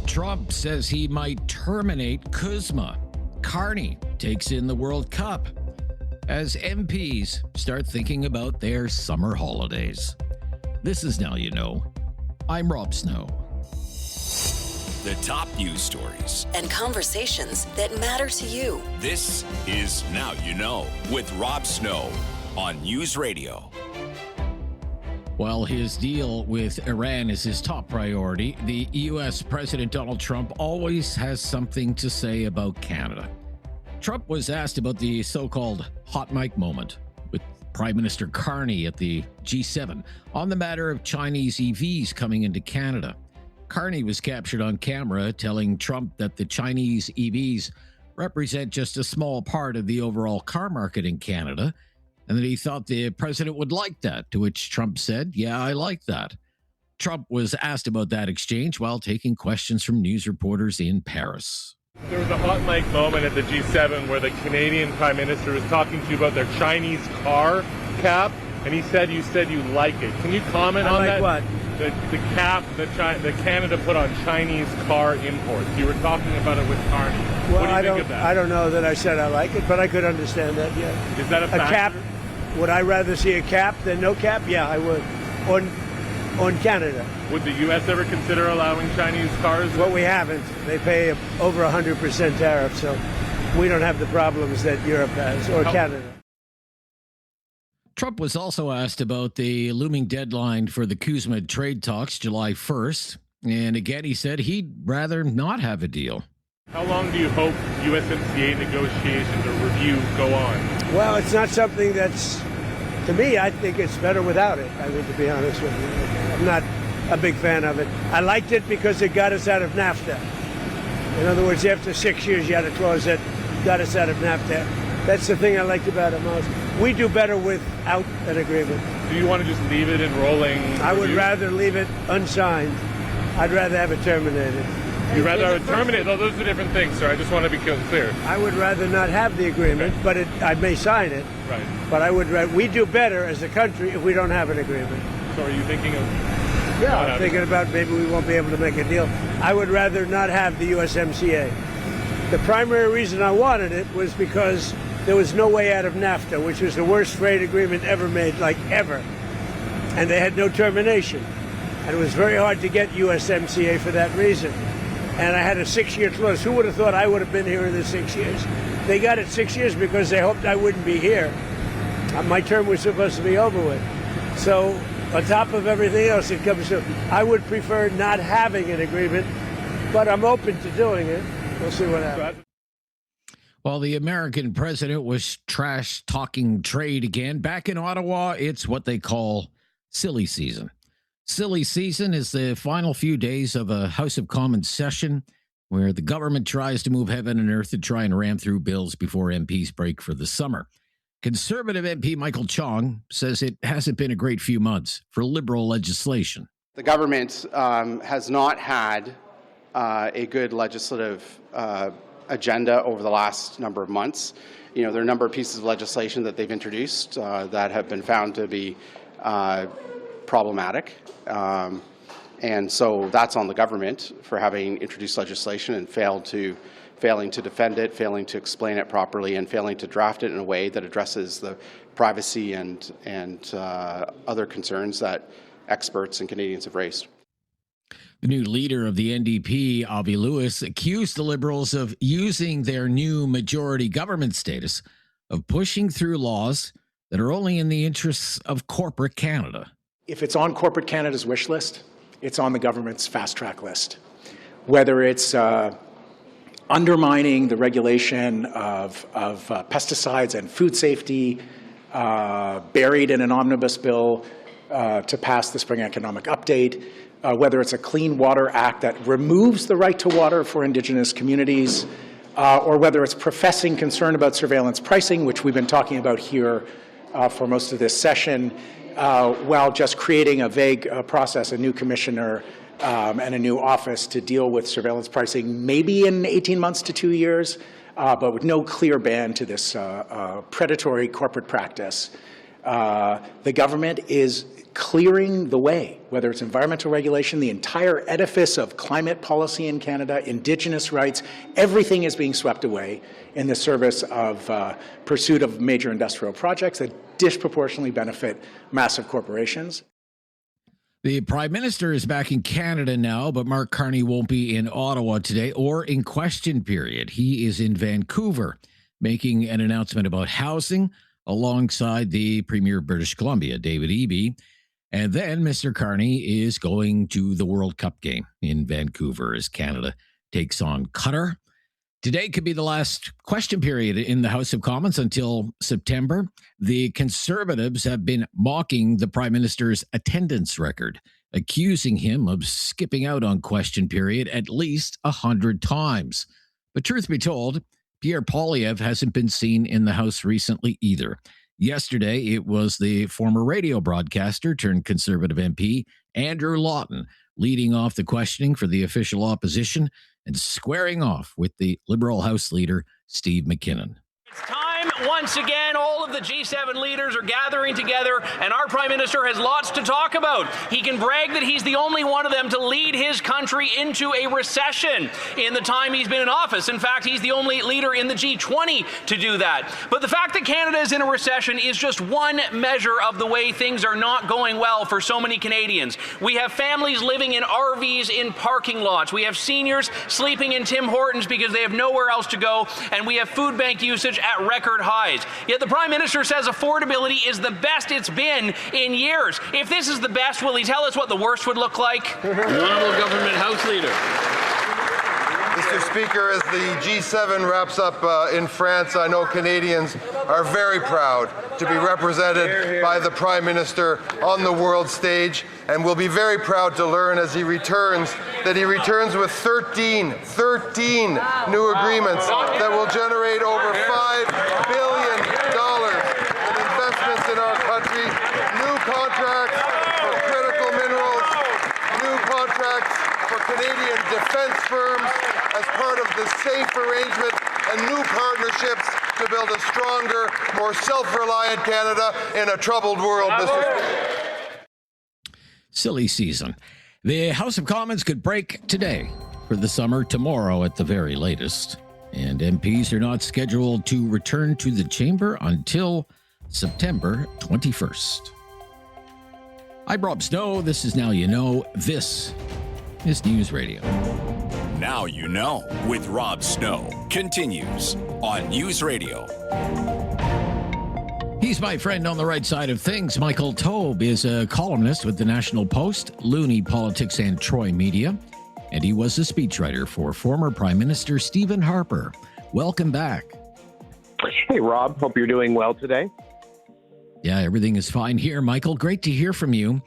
Trump says he might terminate Kuzma. Carney takes in the World Cup. As MPs start thinking about their summer holidays. This is Now You Know. I'm Rob Snow. The top news stories and conversations that matter to you. This is Now You Know with Rob Snow on News Radio. While his deal with Iran is his top priority, the U.S. President Donald Trump always has something to say about Canada. Trump was asked about the so-called hot mic moment with Prime Minister Carney at the G7 on the matter of Chinese EVs coming into Canada. Carney was captured on camera telling Trump that the Chinese EVs represent just a small part of the overall car market in Canada, and that he thought the president would like that, to which Trump said, "Yeah, I like that." Trump was asked about that exchange while taking questions from news reporters in Paris. There was a hot mic moment at the G7 where the Canadian Prime Minister was talking to you about their Chinese car cap, and you said you like it. Can you comment on that? What? The cap that Canada put on Chinese car imports. You were talking about it with Carney. Well, what do you think of that? I don't know that I said I like it, but I could understand that, yeah. Is that a factor? Cap? Would I rather see a cap than no cap? Yeah, I would. On Canada. Would the U.S. ever consider allowing Chinese cars? Well, we haven't. They pay over 100% tariff, so we don't have the problems that Europe has, or Canada. Trump was also asked about the looming deadline for the Kuzma trade talks, July 1st. And again, he said he'd rather not have a deal. How long do you hope USMCA negotiations or review go on? Well, it's not something that's, to me, I think it's better without it, I mean, to be honest with you. I'm not a big fan of it. I liked it because it got us out of NAFTA. In other words, after 6 years, you had a clause that got us out of NAFTA. That's the thing I liked about it most. We do better without an agreement. Do you want to just leave it in rolling? I would rather leave it unsigned. I'd rather have it terminated. You'd rather have it terminated? No, those are different things, sir. I just want to be clear. I would rather not have the agreement, okay. But I may sign it. Right. But I would. We do better as a country if we don't have an agreement. So are you thinking of? Yeah, I'm thinking about maybe we won't be able to make a deal. I would rather not have the USMCA. The primary reason I wanted it was because there was no way out of NAFTA, which was the worst trade agreement ever made, like ever. And they had no termination. And it was very hard to get USMCA for that reason. And I had a 6-year clause. Who would have thought I would have been here in the 6 years? They got it 6 years because they hoped I wouldn't be here. My term was supposed to be over with. So on top of everything else that comes to, I would prefer not having an agreement, but I'm open to doing it. We'll see what happens. While the American president was trash-talking trade again, back in Ottawa, it's what they call silly season. Silly season is the final few days of a House of Commons session where the government tries to move heaven and earth to try and ram through bills before MPs break for the summer. Conservative MP Michael Chong says it hasn't been a great few months for Liberal legislation. The government has not had a good legislative agenda over the last number of months. You know, there are a number of pieces of legislation that they've introduced that have been found to be problematic. And so that's on the government for having introduced legislation and failing to defend it, failing to explain it properly, and failing to draft it in a way that addresses the privacy and other concerns that experts and Canadians have raised. The new leader of the NDP, Avi Lewis, accused the Liberals of using their new majority government status of pushing through laws that are only in the interests of corporate Canada. If it's on corporate Canada's wish list, it's on the government's fast-track list. Whether it's undermining the regulation of pesticides and food safety, buried in an omnibus bill to pass the Spring Economic Update, whether it's a Clean Water Act that removes the right to water for Indigenous communities, or whether it's professing concern about surveillance pricing, which we've been talking about here for most of this session, while just creating a vague process, a new commissioner and a new office to deal with surveillance pricing, maybe in 18 months to 2 years, but with no clear ban to this predatory corporate practice. The government is clearing the way, whether it's environmental regulation, the entire edifice of climate policy in Canada, Indigenous rights, everything is being swept away in the service of pursuit of major industrial projects that disproportionately benefit massive corporations. The Prime Minister is back in Canada now, but Mark Carney won't be in Ottawa today or in question period. He is in Vancouver making an announcement about housing alongside the Premier of British Columbia, David Eby. And then Mr. Carney is going to the World Cup game in Vancouver as Canada takes on Qatar. Today could be the last question period in the House of Commons until September. The Conservatives have been mocking the Prime Minister's attendance record, accusing him of skipping out on question period at least 100 times. But truth be told, Pierre Poilievre hasn't been seen in the House recently either. Yesterday, it was the former radio broadcaster turned Conservative MP, Andrew Lawton, leading off the questioning for the official opposition and squaring off with the Liberal House leader, Steve McKinnon. It's time once again. All of the G7 leaders are gathering together, and our Prime Minister has lots to talk about. He can brag that he's the only one of them to lead his country into a recession in the time he's been in office. In fact, he's the only leader in the G20 to do that. But the fact that Canada is in a recession is just one measure of the way things are not going well for so many Canadians. We have families living in RVs in parking lots. We have seniors sleeping in Tim Hortons because they have nowhere else to go, and we have food bank usage at record highs. Yet the Prime Minister says affordability is the best it's been in years. If this is the best, will he tell us what the worst would look like? The Honourable Government House Leader. Mr. Speaker, as the G7 wraps up in France, I know Canadians are very proud to be represented by the Prime Minister on the world stage, and will be very proud to learn as he returns that he returns with 13 new agreements that will generate over $5 billion in investments in our country, new contracts for critical minerals, new contracts for Canadian defense firms as part of the SAFE arrangement, and new partnerships to build a stronger, more self-reliant Canada in a troubled world, Mr. Speaker. Silly season. The House of Commons could break today for the summer, tomorrow at the very latest. And MPs are not scheduled to return to the chamber until September 21st. I'm Rob Snow. This is Now You Know. This is News Radio. Now You Know with Rob Snow continues on News Radio. He's my friend on the right side of things. Michael Taube is a columnist with the National Post, Loonie Politics, and Troy Media. And he was a speechwriter for former Prime Minister Stephen Harper. Welcome back. Hey, Rob. Hope you're doing well today. Yeah, everything is fine here, Michael. Great to hear from you.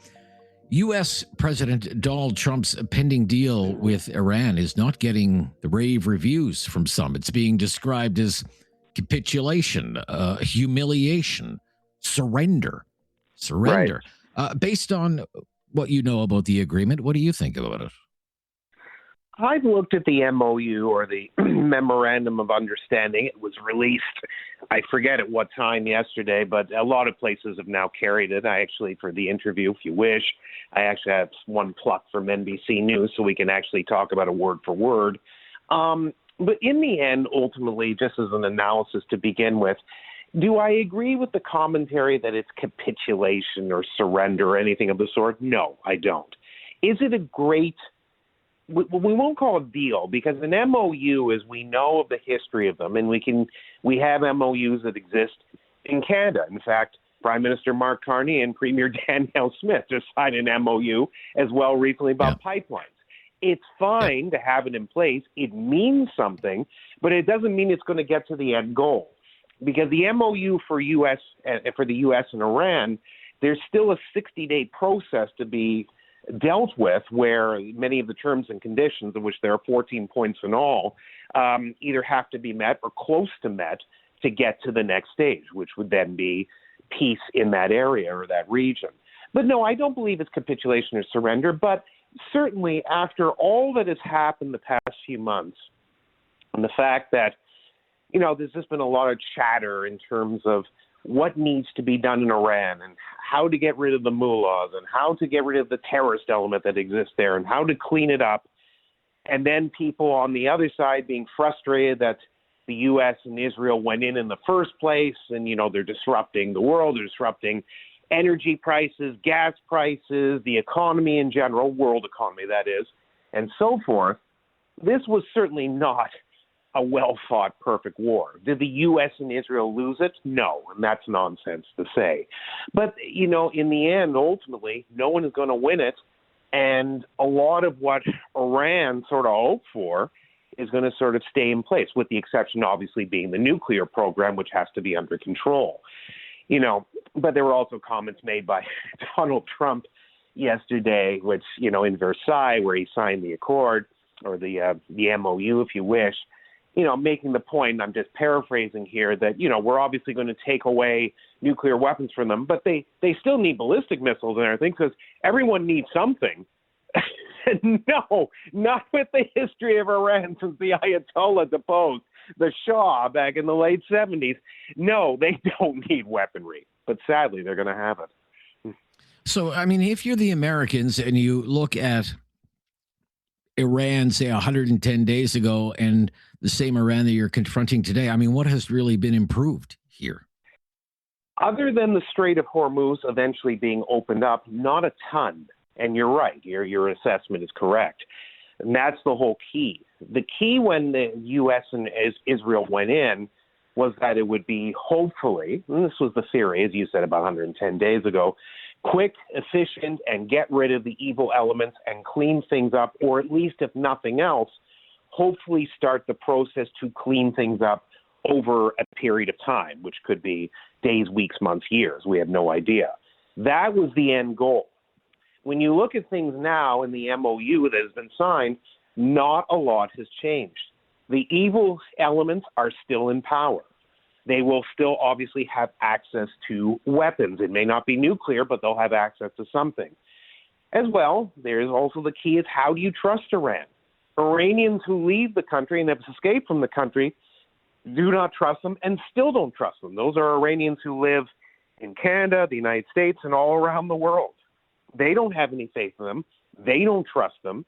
U.S. President Donald Trump's pending deal with Iran is not getting the rave reviews from some. It's being described as capitulation, humiliation, surrender. Right. Based on what you know about the agreement, what do you think about it? I've looked at the MOU, or the Memorandum of Understanding. It was released, I forget at what time yesterday, but a lot of places have now carried it. I actually, for the interview, if you wish, I actually have one pluck from NBC News so we can actually talk about it word for word. But in the end, ultimately, just as an analysis to begin with, do I agree with the commentary that it's capitulation or surrender or anything of the sort? No, I don't. Is it a great... We won't call it deal, because an MOU, as we know of the history of them, and we have MOUs that exist in Canada. In fact, Prime Minister Mark Carney and Premier Danielle Smith just signed an MOU as well recently about pipelines. It's fine to have it in place. It means something, but it doesn't mean it's going to get to the end goal. Because the MOU for the U.S. and Iran, there's still a 60-day process to be dealt with, where many of the terms and conditions, of which there are 14 points in all, either have to be met or close to met to get to the next stage, which would then be peace in that area or that region. But no, I don't believe it's capitulation or surrender. But certainly after all that has happened the past few months, and the fact that, there's just been a lot of chatter in terms of what needs to be done in Iran and how to get rid of the mullahs and how to get rid of the terrorist element that exists there and how to clean it up. And then people on the other side being frustrated that the U.S. and Israel went in the first place and, they're disrupting the world, they're disrupting energy prices, gas prices, the economy in general, world economy that is, and so forth. This was certainly not a well-fought, perfect war. Did the U.S. and Israel lose it? No, and that's nonsense to say. But, in the end, ultimately, no one is going to win it, and a lot of what Iran sort of hoped for is going to sort of stay in place, with the exception, obviously, being the nuclear program, which has to be under control. But there were also comments made by Donald Trump yesterday, which, in Versailles, where he signed the accord, or the MOU, if you wish, making the point, I'm just paraphrasing here, that, we're obviously going to take away nuclear weapons from them, but they still need ballistic missiles and everything, because everyone needs something. No, not with the history of Iran since the Ayatollah deposed the Shah back in the late 70s. No, they don't need weaponry, but sadly, they're going to have it. So, if you're the Americans and you look at Iran, say, 110 days ago, and the same Iran that you're confronting today, what has really been improved here? Other than the Strait of Hormuz eventually being opened up, not a ton. And you're right. Your assessment is correct. And that's the whole key. The key when the U.S. and Israel went in was that it would be, hopefully, and this was the theory, as you said, about 110 days ago, quick, efficient, and get rid of the evil elements and clean things up, or at least, if nothing else, hopefully start the process to clean things up over a period of time, which could be days, weeks, months, years. We have no idea. That was the end goal. When you look at things now in the MOU that has been signed, not a lot has changed. The evil elements are still in power. They will still obviously have access to weapons. It may not be nuclear, but they'll have access to something. As well, there's also the key is, how do you trust Iran? Iranians who leave the country and have escaped from the country do not trust them and still don't trust them. Those are Iranians who live in Canada, the United States, and all around the world. They don't have any faith in them. They don't trust them.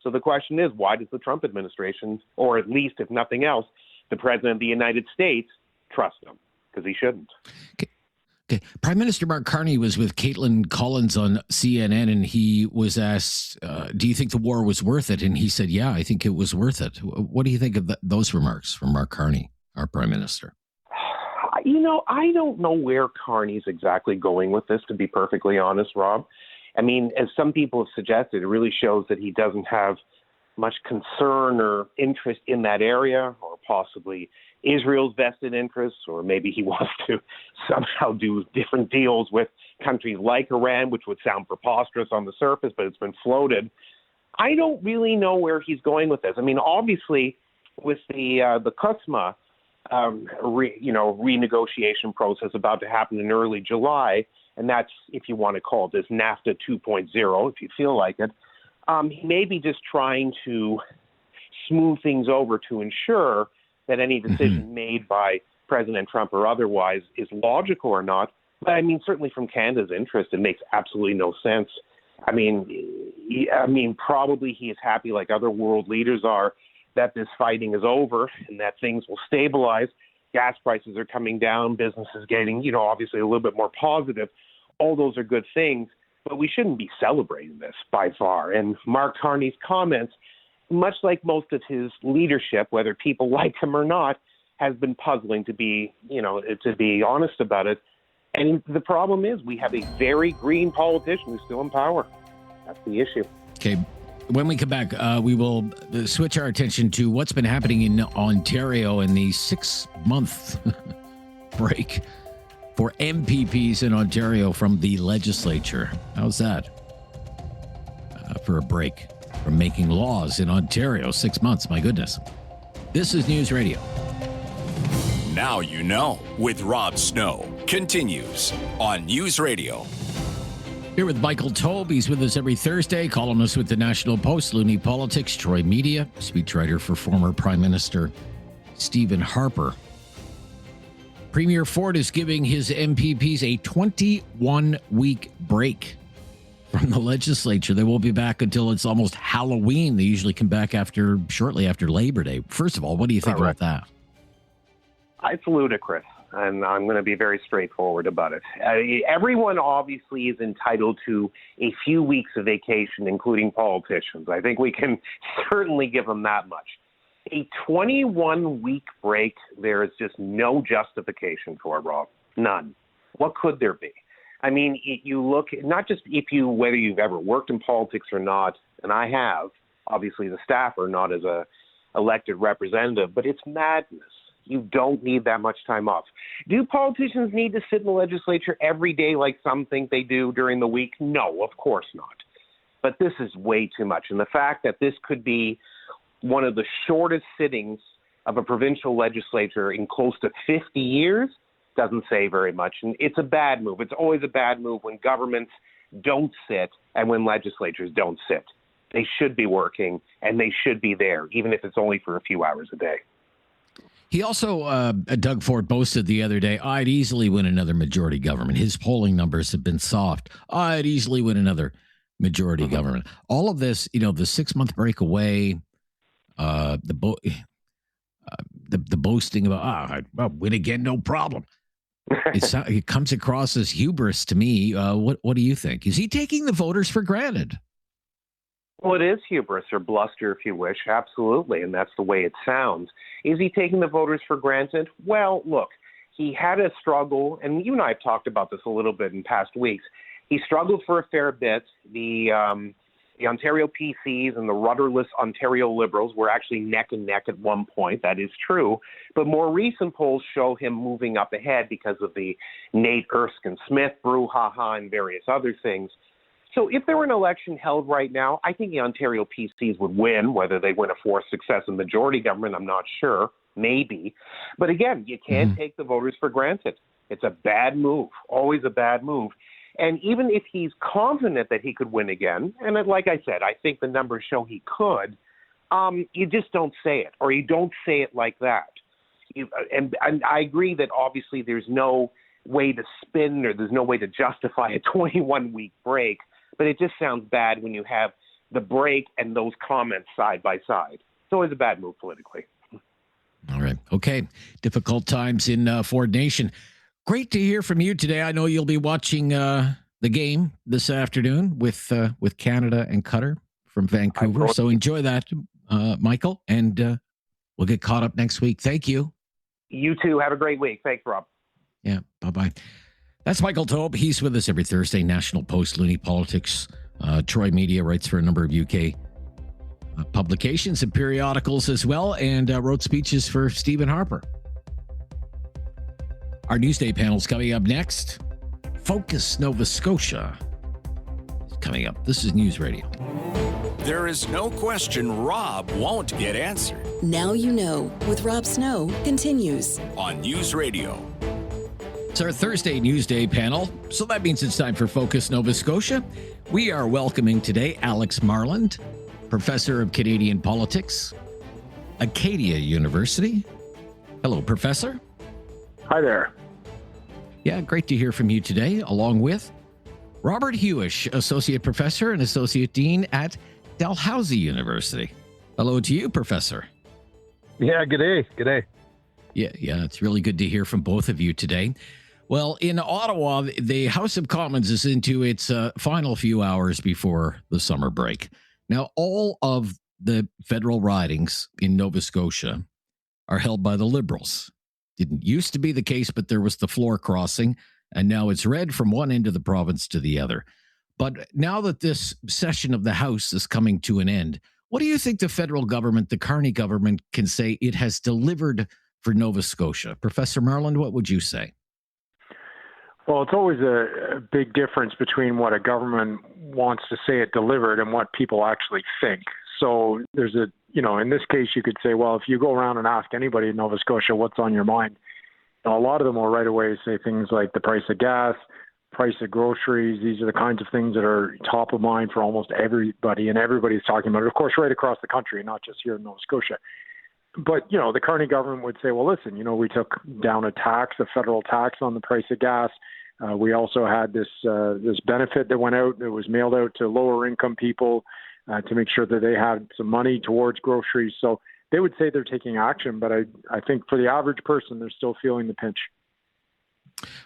So the question is, why does the Trump administration, or at least, if nothing else, the President of the United States, trust them? Because he shouldn't. Okay. Prime Minister Mark Carney was with Caitlin Collins on CNN, and he was asked, do you think the war was worth it? And he said, yeah, I think it was worth it. What do you think of those remarks from Mark Carney, our Prime Minister? I don't know where Carney's exactly going with this, to be perfectly honest, Rob. As some people have suggested, it really shows that he doesn't have much concern or interest in that area, or possibly Israel's vested interests, or maybe he wants to somehow do different deals with countries like Iran, which would sound preposterous on the surface, but it's been floated. I don't really know where he's going with this. Obviously, with the CUSMA renegotiation process about to happen in early July, and that's, if you want to call it this, NAFTA 2.0, if you feel like it, he may be just trying to smooth things over to ensure that any decision made by President Trump or otherwise is logical or not. But certainly from Canada's interest, it makes absolutely no sense. Probably he is happy, like other world leaders are, that this fighting is over and that things will stabilize. Gas prices are coming down, business is getting, obviously a little bit more positive. All those are good things, but we shouldn't be celebrating this by far. And Mark Carney's comments, much like most of his leadership, whether people like him or not, has been puzzling, to be honest about it. And the problem is we have a very green politician who's still in power. That's the issue. Okay. When we come back, we will switch our attention to what's been happening in Ontario in the 6-month break for MPPs in Ontario from the legislature. How's that? For a break from making laws in Ontario. 6 months, my goodness. This is News Radio. Now you know with Rob Snow continues on News Radio. Here with Michael Taube. He's with us every Thursday, columnist with the National Post, Loonie Politics, Troy Media, speechwriter for former Prime Minister Stephen Harper. Premier Ford is giving his MPPs a 21-week break from the legislature. They won't be back until it's almost Halloween. They usually come back shortly after Labor Day. First of all, what do you think about that? It's ludicrous, and I'm going to be very straightforward about it. Everyone obviously is entitled to a few weeks of vacation, including politicians. I think we can certainly give them that much. A 21-week break, there is just no justification for it, Rob. None. What could there be? I mean, you look, not just whether you've ever worked in politics or not, and I have, obviously the staffer, not as a elected representative, but it's madness. You don't need that much time off. Do politicians need to sit in the legislature every day like some think they do during the week? No, of course not. But this is way too much. And the fact that this could be one of the shortest sittings of a provincial legislature in close to 50 years doesn't say very much. And it's a bad move. It's always a bad move when governments don't sit and when legislatures don't sit. They should be working and they should be there, even if it's only for a few hours a day. He also, Doug Ford boasted the other day, I'd easily win another majority government. His polling numbers have been soft. I'd easily win another majority government. All of this, the 6-month break away, the boasting about, I'll win again, no problem. It comes across as hubris to me. What do you think? Is he taking the voters for granted? Well, it is hubris or bluster, if you wish, absolutely, and that's the way it sounds. Is he taking the voters for granted? Well, look, he had a struggle, and you and I have talked about this a little bit in past weeks. He struggled for a fair bit. The Ontario PCs and the rudderless Ontario Liberals were actually neck and neck at one point. That is true. But more recent polls show him moving up ahead because of the Nate Erskine-Smith brouhaha and various other things. So if there were an election held right now, I think the Ontario PCs would win. Whether they win a fourth successive majority government, I'm not sure. Maybe. But again, you can't take the voters for granted. It's a bad move, always a bad move. And even if he's confident that he could win again, and like I said, I think the numbers show he could, you just don't say it, or you don't say it like that. And I agree that obviously there's no way to spin or there's no way to justify a 21-week break, but it just sounds bad when you have the break and those comments side by side. It's always a bad move politically. All right. Okay. Difficult times in Ford Nation. Great to hear from you today. I know you'll be watching the game this afternoon with Canada and Qatar from Vancouver. So enjoy that, Michael, and we'll get caught up next week. Thank you. You too. Have a great week. Thanks, Rob. Yeah. Bye-bye. That's Michael Taube. He's with us every Thursday. National Post, Loonie Politics. Troy Media writes for a number of UK publications and periodicals as well, and wrote speeches for Stephen Harper. Our Newsday panel's coming up next. Focus Nova Scotia is coming up. This is News Radio. There is no question Rob won't get answered. Now you know with Rob Snow continues on News Radio. It's our Thursday Newsday panel, so that means it's time for Focus Nova Scotia. We are welcoming today Alex Marland, Professor of Canadian Politics, Acadia University. Hello, Professor. Hi there. Yeah, great to hear from you today, along with Robert Huish, Associate Professor and Associate Dean at Dalhousie University. Hello to you, Professor. Yeah, good day. Good day. Yeah, it's really good to hear from both of you today. Well, in Ottawa, the House of Commons is into its final few hours before the summer break. Now, all of the federal ridings in Nova Scotia are held by the Liberals. Didn't used to be the case, but there was the floor crossing, and now it's red from one end of the province to the other. But now that this session of the House is coming to an end, what do you think the federal government, the Carney government, can say it has delivered for Nova Scotia? Professor Marland, what would you say? Well, it's always a big difference between what a government wants to say it delivered and what people actually think. So there's in this case, you could say, well, if you go around and ask anybody in Nova Scotia what's on your mind, a lot of them will right away say things like the price of gas, price of groceries. These are the kinds of things that are top of mind for almost everybody, and everybody's talking about it, of course, right across the country, not just here in Nova Scotia. But, the Carney government would say, well, listen, we took down a federal tax on the price of gas. We also had this benefit that went out, that was mailed out to lower income people to make sure that they had some money towards groceries. So they would say they're taking action, but I think for the average person, they're still feeling the pinch.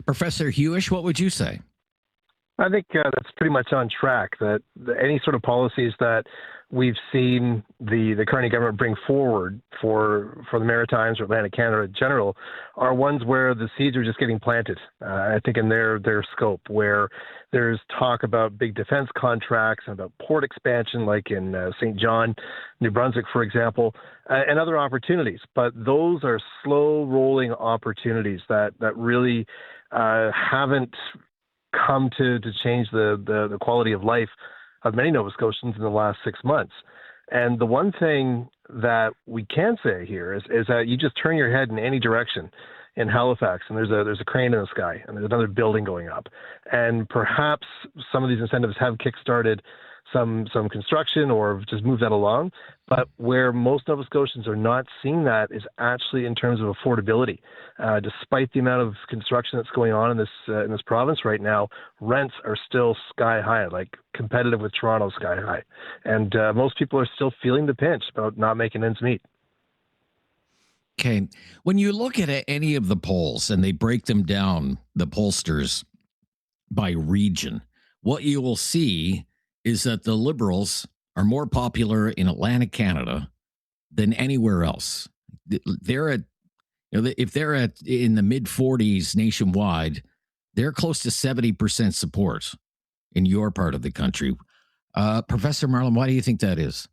Professor Huish, what would you say? I think that's pretty much on track, that any sort of policies that we've seen the Carney government bring forward for the Maritimes or Atlantic Canada in general are ones where the seeds are just getting planted, I think in their scope, where there's talk about big defense contracts and about port expansion, like in St. John, New Brunswick, for example, and other opportunities. But those are slow-rolling opportunities that really haven't come to change the quality of life of many Nova Scotians in the last 6 months. And the one thing that we can say here is that you just turn your head in any direction in Halifax, and there's a crane in the sky, and there's another building going up. And perhaps some of these incentives have kickstarted some construction or just moved that along. But where most Nova Scotians are not seeing that is actually in terms of affordability. Despite the amount of construction that's going on in this province right now, rents are still sky high, like competitive with Toronto sky high. And most people are still feeling the pinch about not making ends meet. Okay. When you look at any of the polls and they break them down, the pollsters, by region, what you will see is that the Liberals are more popular in Atlantic Canada than anywhere else. They're at, if they're in the mid 40s nationwide, they're close to 70% support in your part of the country. Professor Marland, why do you think that is?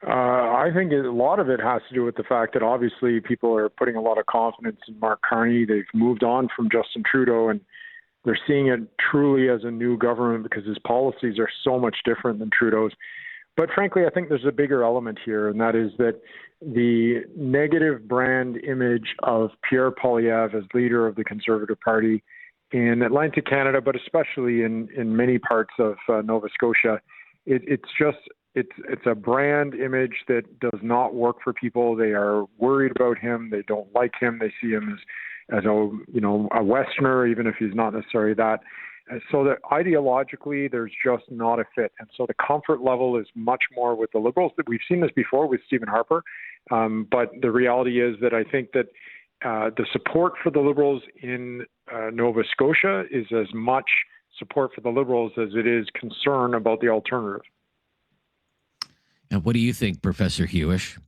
I think a lot of it has to do with the fact that obviously people are putting a lot of confidence in Mark Carney. They've moved on from Justin Trudeau, and they're seeing it truly as a new government because his policies are so much different than Trudeau's. But frankly, I think there's a bigger element here, and that is that the negative brand image of Pierre Poilievre as leader of the Conservative Party in Atlantic Canada, but especially in many parts of Nova Scotia, it's a brand image that does not work for people. They are worried about him. They don't like him. They see him as a Westerner, even if he's not necessarily that. So that ideologically, there's just not a fit. And so the comfort level is much more with the Liberals. We've seen this before with Stephen Harper. But the reality is that I think that the support for the Liberals in Nova Scotia is as much support for the Liberals as it is concern about the alternative. And what do you think, Professor Huish?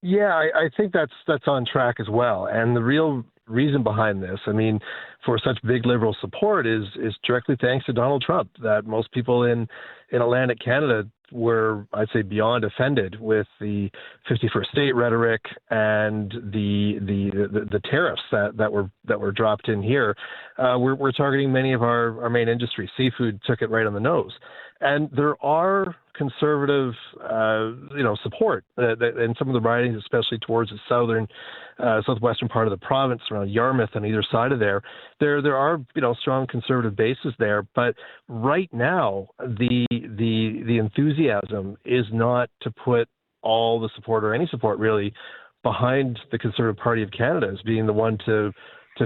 Yeah, I think that's on track as well. And the real reason behind this, I mean, for such big Liberal support is directly thanks to Donald Trump, that most people in Atlantic Canada were, I'd say, beyond offended with the 51st state rhetoric and the tariffs that were dropped in here. We're targeting many of our main industries. Seafood took it right on the nose. And there are conservative, support in some of the ridings, especially towards the southwestern part of the province, around Yarmouth on either side of there. There are strong conservative bases there, but right now the enthusiasm is not to put all the support or any support really behind the Conservative Party of Canada as being the one to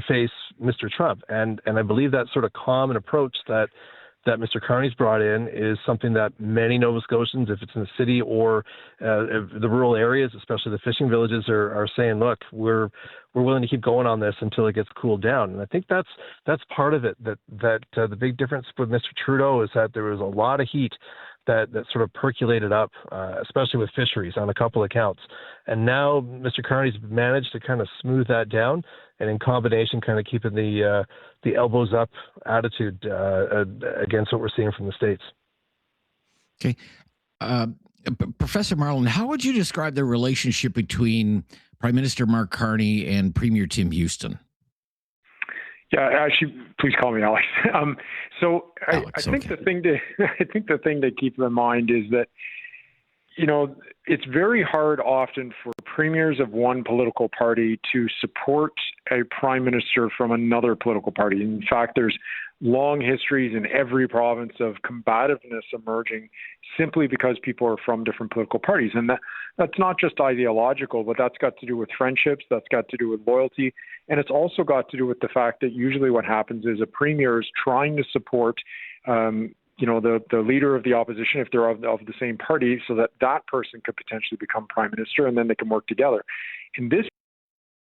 face Mr. Trump, and I believe that sort of common approach that Mr. Carney's brought in is something that many Nova Scotians, if it's in the city or the rural areas, especially the fishing villages, are saying, look, we're willing to keep going on this until it gets cooled down. And I think that's part of it, that the big difference with Mr. Trudeau is that there was a lot of heat that sort of percolated up, especially with fisheries on a couple of counts. And now Mr. Carney's managed to kind of smooth that down, and in combination kind of keeping the elbows up attitude against what we're seeing from the States. Okay. Professor Marland, how would you describe the relationship between Prime Minister Mark Carney and Premier Tim Houston? Yeah, actually, please call me Alex. I think the thing to keep in mind is that, it's very hard often for premiers of one political party to support a prime minister from another political party. In fact, there's long histories in every province of combativeness emerging simply because people are from different political parties. And that's not just ideological, but that's got to do with friendships, that's got to do with loyalty, and it's also got to do with the fact that usually what happens is a premier is trying to support the leader of the opposition, if they're of the same party, so that person could potentially become prime minister, and then they can work together. In this,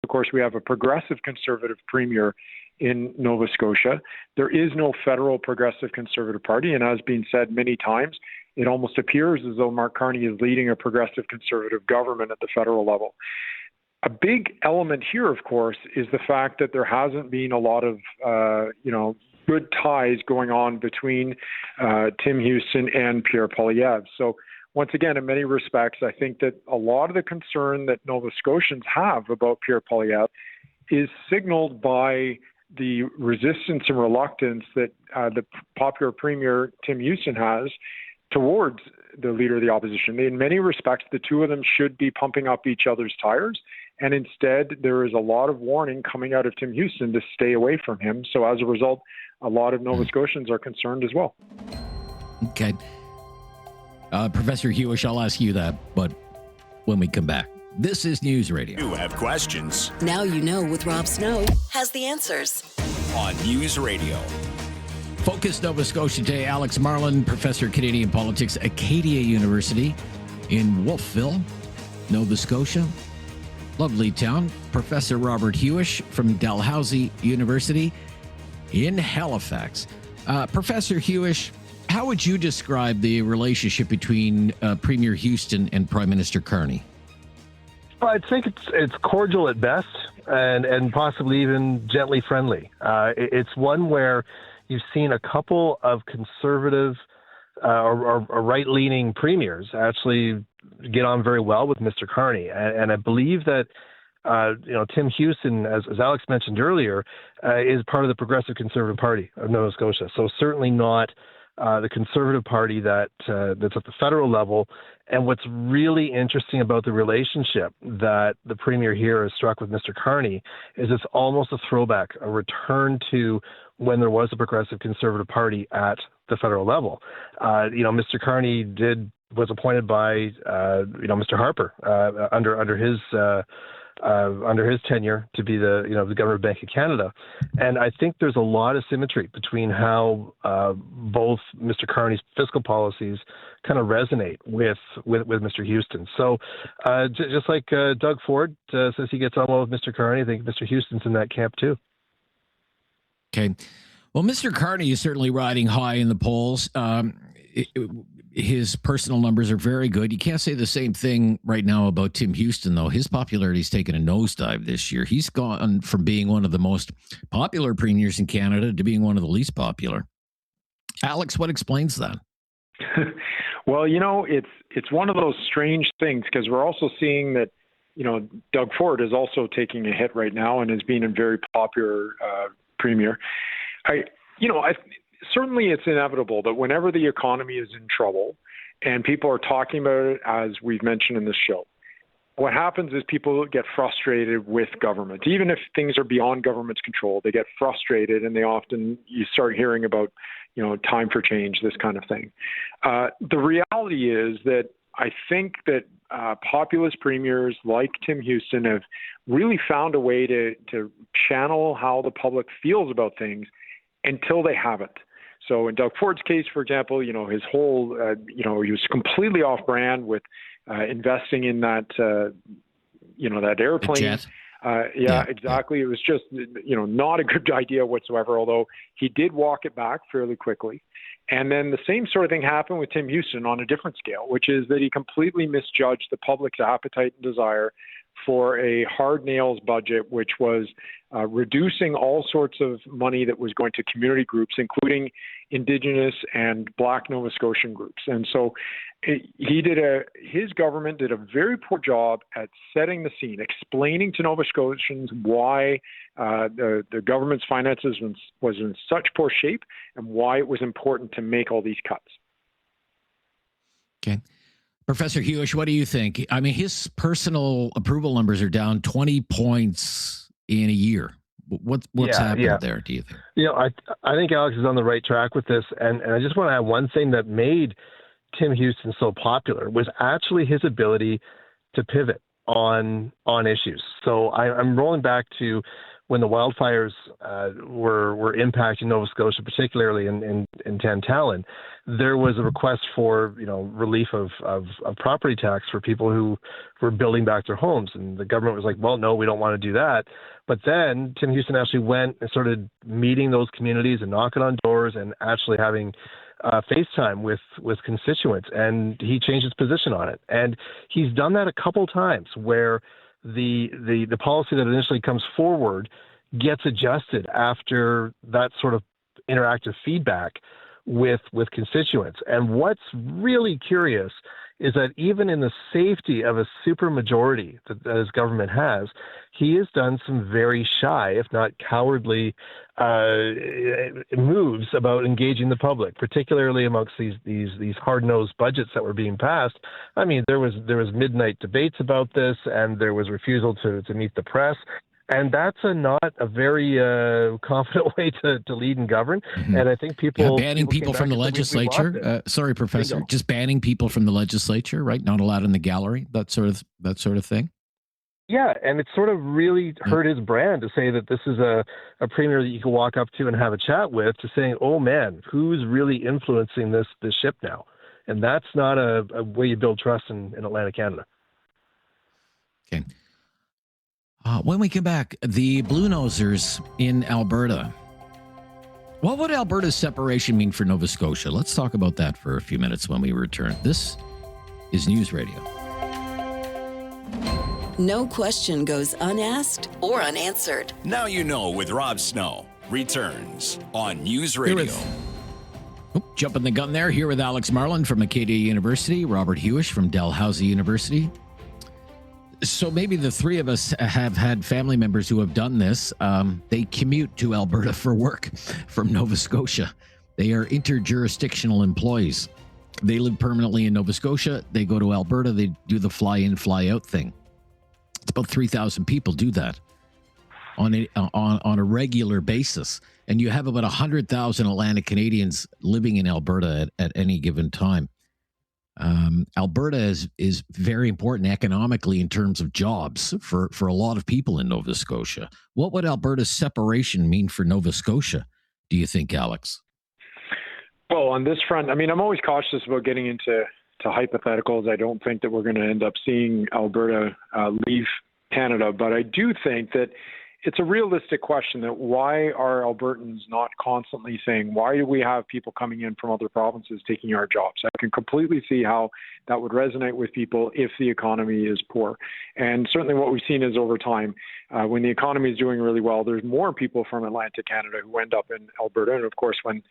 of course, we have a progressive conservative premier in Nova Scotia. There is no federal progressive conservative party, and as been said many times, it almost appears as though Mark Carney is leading a progressive conservative government at the federal level. A big element here, of course, is the fact that there hasn't been a lot of, good ties going on between Tim Houston and Pierre Poilievre. So once again, in many respects, I think that a lot of the concern that Nova Scotians have about Pierre Poilievre is signaled by the resistance and reluctance that the popular premier Tim Houston has towards the leader of the opposition. In many respects, the two of them should be pumping up each other's tires. And instead, there is a lot of warning coming out of Tim Houston to stay away from him. So as a result, a lot of Nova Scotians are concerned as well. Okay. Professor Huish, I'll ask you that, but when we come back. This is News Radio. You have questions. Now You Know with Rob Snow has the answers. On News Radio. Focus Nova Scotia Day. Alex Marland, Professor of Canadian Politics, Acadia University in Wolfville, Nova Scotia. Lovely town. Professor Robert Huish from Dalhousie University in Halifax. Professor Huish, how would you describe the relationship between Premier Houston and Prime Minister Carney? Well, I think it's cordial at best and possibly even gently friendly. It's one where you've seen a couple of conservative or right-leaning premiers actually get on very well with Mr. Carney. And I believe that, Tim Houston, as Alex mentioned earlier, is part of the Progressive Conservative Party of Nova Scotia. So certainly not the Conservative Party that's at the federal level. And what's really interesting about the relationship that the Premier here has struck with Mr. Carney is it's almost a throwback, a return to when there was a Progressive Conservative Party at the federal level. Mr. Carney was appointed by Mr. Harper under his tenure to be the Governor of Bank of Canada, and I think there's a lot of symmetry between how both Mr. Carney's fiscal policies kind of resonate with Mr. Houston. So just like Doug Ford says he gets on well with Mr. Carney, I think Mr. Houston's in that camp too. Okay. Well, Mr. Carney is certainly riding high in the polls. His personal numbers are very good. You can't say the same thing right now about Tim Houston, though. His popularity's taken a nosedive this year. He's gone from being one of the most popular premiers in Canada to being one of the least popular. Alex, what explains that? Well, it's one of those strange things because we're also seeing that, Doug Ford is also taking a hit right now and is being a very popular premier. Certainly it's inevitable that whenever the economy is in trouble and people are talking about it, as we've mentioned in this show, what happens is people get frustrated with government. Even if things are beyond government's control, they get frustrated and you start hearing about, time for change, this kind of thing. The reality is that I think that populist premiers like Tim Houston have really found a way to channel how the public feels about things until they haven't. So in Doug Ford's case, for example, his whole, he was completely off brand with investing in that, that airplane. Yeah, exactly. Yeah. It was just, not a good idea whatsoever, although he did walk it back fairly quickly. And then the same sort of thing happened with Tim Houston on a different scale, which is that he completely misjudged the public's appetite and desire for a hard nails budget, which was reducing all sorts of money that was going to community groups, including Indigenous and Black Nova Scotian groups. And so his government did a very poor job at setting the scene, explaining to Nova Scotians why the government's finances was in such poor shape and why it was important to make all these cuts. Okay. Professor Huish, what do you think? I mean, his personal approval numbers are down 20 points in a year. What's happened there, do you think? I think Alex is on the right track with this. And I just want to add one thing that made Tim Houston so popular was actually his ability to pivot on issues. So I'm rolling back to when the wildfires were impacting Nova Scotia, particularly in Tantallon. There was a request for relief of property tax for people who were building back their homes, and the government was like, well, no, we don't want to do that. But then Tim Houston actually went and started meeting those communities and knocking on doors and actually having FaceTime with constituents, and he changed his position on it. And he's done that a couple times where the policy that initially comes forward gets adjusted after that sort of interactive feedback with constituents. And what's really curious is that even in the safety of a supermajority that his government has, he has done some very shy, if not cowardly, moves about engaging the public, particularly amongst these hard-nosed budgets that were being passed. I mean, there was midnight debates about this, and there was refusal to meet the press. And that's not a very confident way to lead and govern. Mm-hmm. And I think banning people from the legislature. Sorry, Professor, just banning people from the legislature, right? Not allowed in the gallery, that sort of thing. Yeah, and it sort of really hurt his brand to say that this is a premier that you can walk up to and have a chat with, to saying, oh man, who's really influencing this ship now? And that's not a way you build trust in Atlantic Canada. Okay. When we come back, the Blue Nosers in Alberta. What would Alberta's separation mean for Nova Scotia? Let's talk about that for a few minutes when we return. This is News Radio. No question goes unasked or unanswered. Now You Know with Rob Snow returns on News Radio. Jumping the gun there, here with Alex Marland from Acadia University, Robert Huish from Dalhousie University. So maybe the three of us have had family members who have done this. They commute to Alberta for work from Nova Scotia. They are interjurisdictional employees. They live permanently in Nova Scotia. They go to Alberta. They do the fly-in, fly-out thing. It's about 3,000 people do that on a regular basis. And you have about 100,000 Atlantic Canadians living in Alberta at any given time. Alberta is very important economically in terms of jobs for a lot of people in Nova Scotia. What would Alberta's separation mean for Nova Scotia, do you think, Alex? Well, on this front, I mean, I'm always cautious about getting into hypotheticals. I don't think that we're going to end up seeing Alberta leave Canada, but I do think that it's a realistic question that why are Albertans not constantly saying, why do we have people coming in from other provinces taking our jobs? I can completely see how that would resonate with people if the economy is poor. And certainly what we've seen is over time, when the economy is doing really well, there's more people from Atlantic Canada who end up in Alberta. And of course, when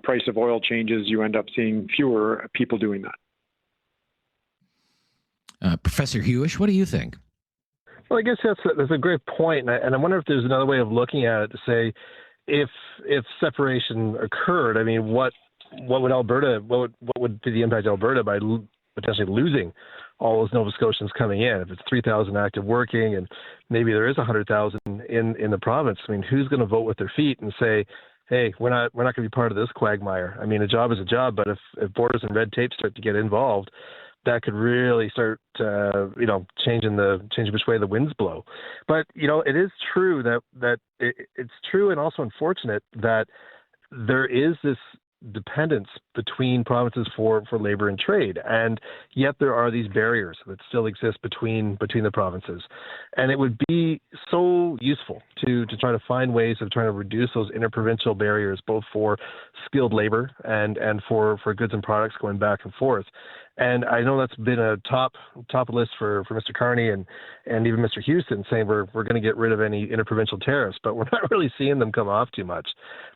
price of oil changes, you end up seeing fewer people doing that. Professor Huish, what do you think? Well, I guess that's a great point, and I wonder if there's another way of looking at it to say, if separation occurred, I mean, what would Alberta, what would be the impact of Alberta by potentially losing all those Nova Scotians coming in? If it's 3,000 active working, and maybe there is 100,000 in the province, I mean, who's going to vote with their feet and say, hey, we're not going to be part of this quagmire? I mean, a job is a job, but if borders and red tape start to get involved, that could really start, changing which way the winds blow. But it is true that it's true and also unfortunate that there is this dependence between provinces for labor and trade, and yet there are these barriers that still exist between the provinces. And it would be so useful to try to find ways of trying to reduce those interprovincial barriers, both for skilled labor and for goods and products going back and forth. And I know that's been a top list for Mr. Carney and even Mr. Houston, saying we're going to get rid of any interprovincial tariffs, but we're not really seeing them come off too much.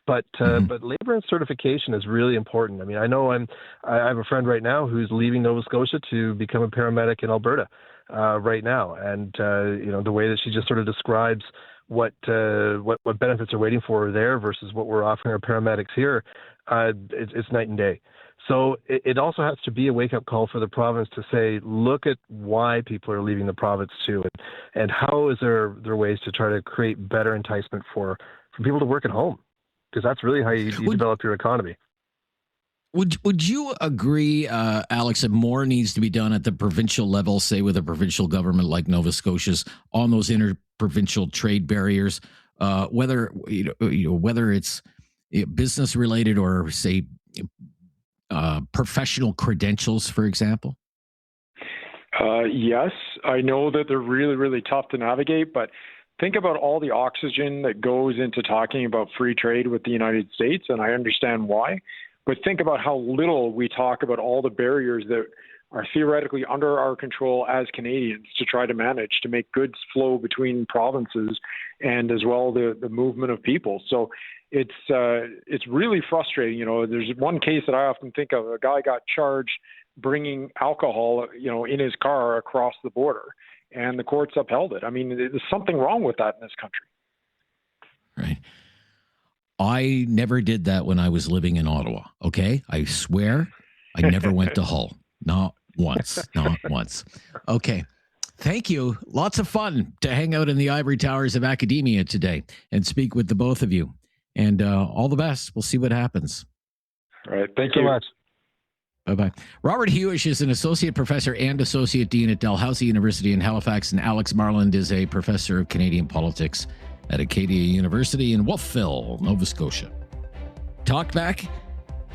But labor and certification is really important. I mean, I know I have a friend right now who's leaving Nova Scotia to become a paramedic in Alberta right now, and the way that she just sort of describes what benefits are waiting for her there versus what we're offering our paramedics here, it's night and day. So it also has to be a wake-up call for the province to say, look at why people are leaving the province too, and how is there ways to try to create better enticement for people to work at home, because that's really how you develop your economy. Would you agree, Alex, that more needs to be done at the provincial level, say with a provincial government like Nova Scotia's, on those interprovincial trade barriers, whether whether it's business related or say professional credentials, for example? Yes, I know that they're really, really tough to navigate, but think about all the oxygen that goes into talking about free trade with the United States, and I understand why. But think about how little we talk about all the barriers that are theoretically under our control as Canadians to try to manage to make goods flow between provinces and as well the movement of people. So it's really frustrating. There's one case that I often think of. A guy got charged bringing alcohol, in his car across the border, and the courts upheld it. I mean, there's something wrong with that in this country. Right. I never did that when I was living in Ottawa. Okay. I swear I never went to Hull. Not once. Not once. Okay. Thank you. Lots of fun to hang out in the ivory towers of Academia today and speak with the both of you. And all the best. We'll see what happens. All right. Thank you so much. Bye-bye. Robert Huish is an associate professor and associate dean at Dalhousie University in Halifax, and Alex Marland is a professor of Canadian politics at Acadia University in Wolfville, Nova Scotia. Talkback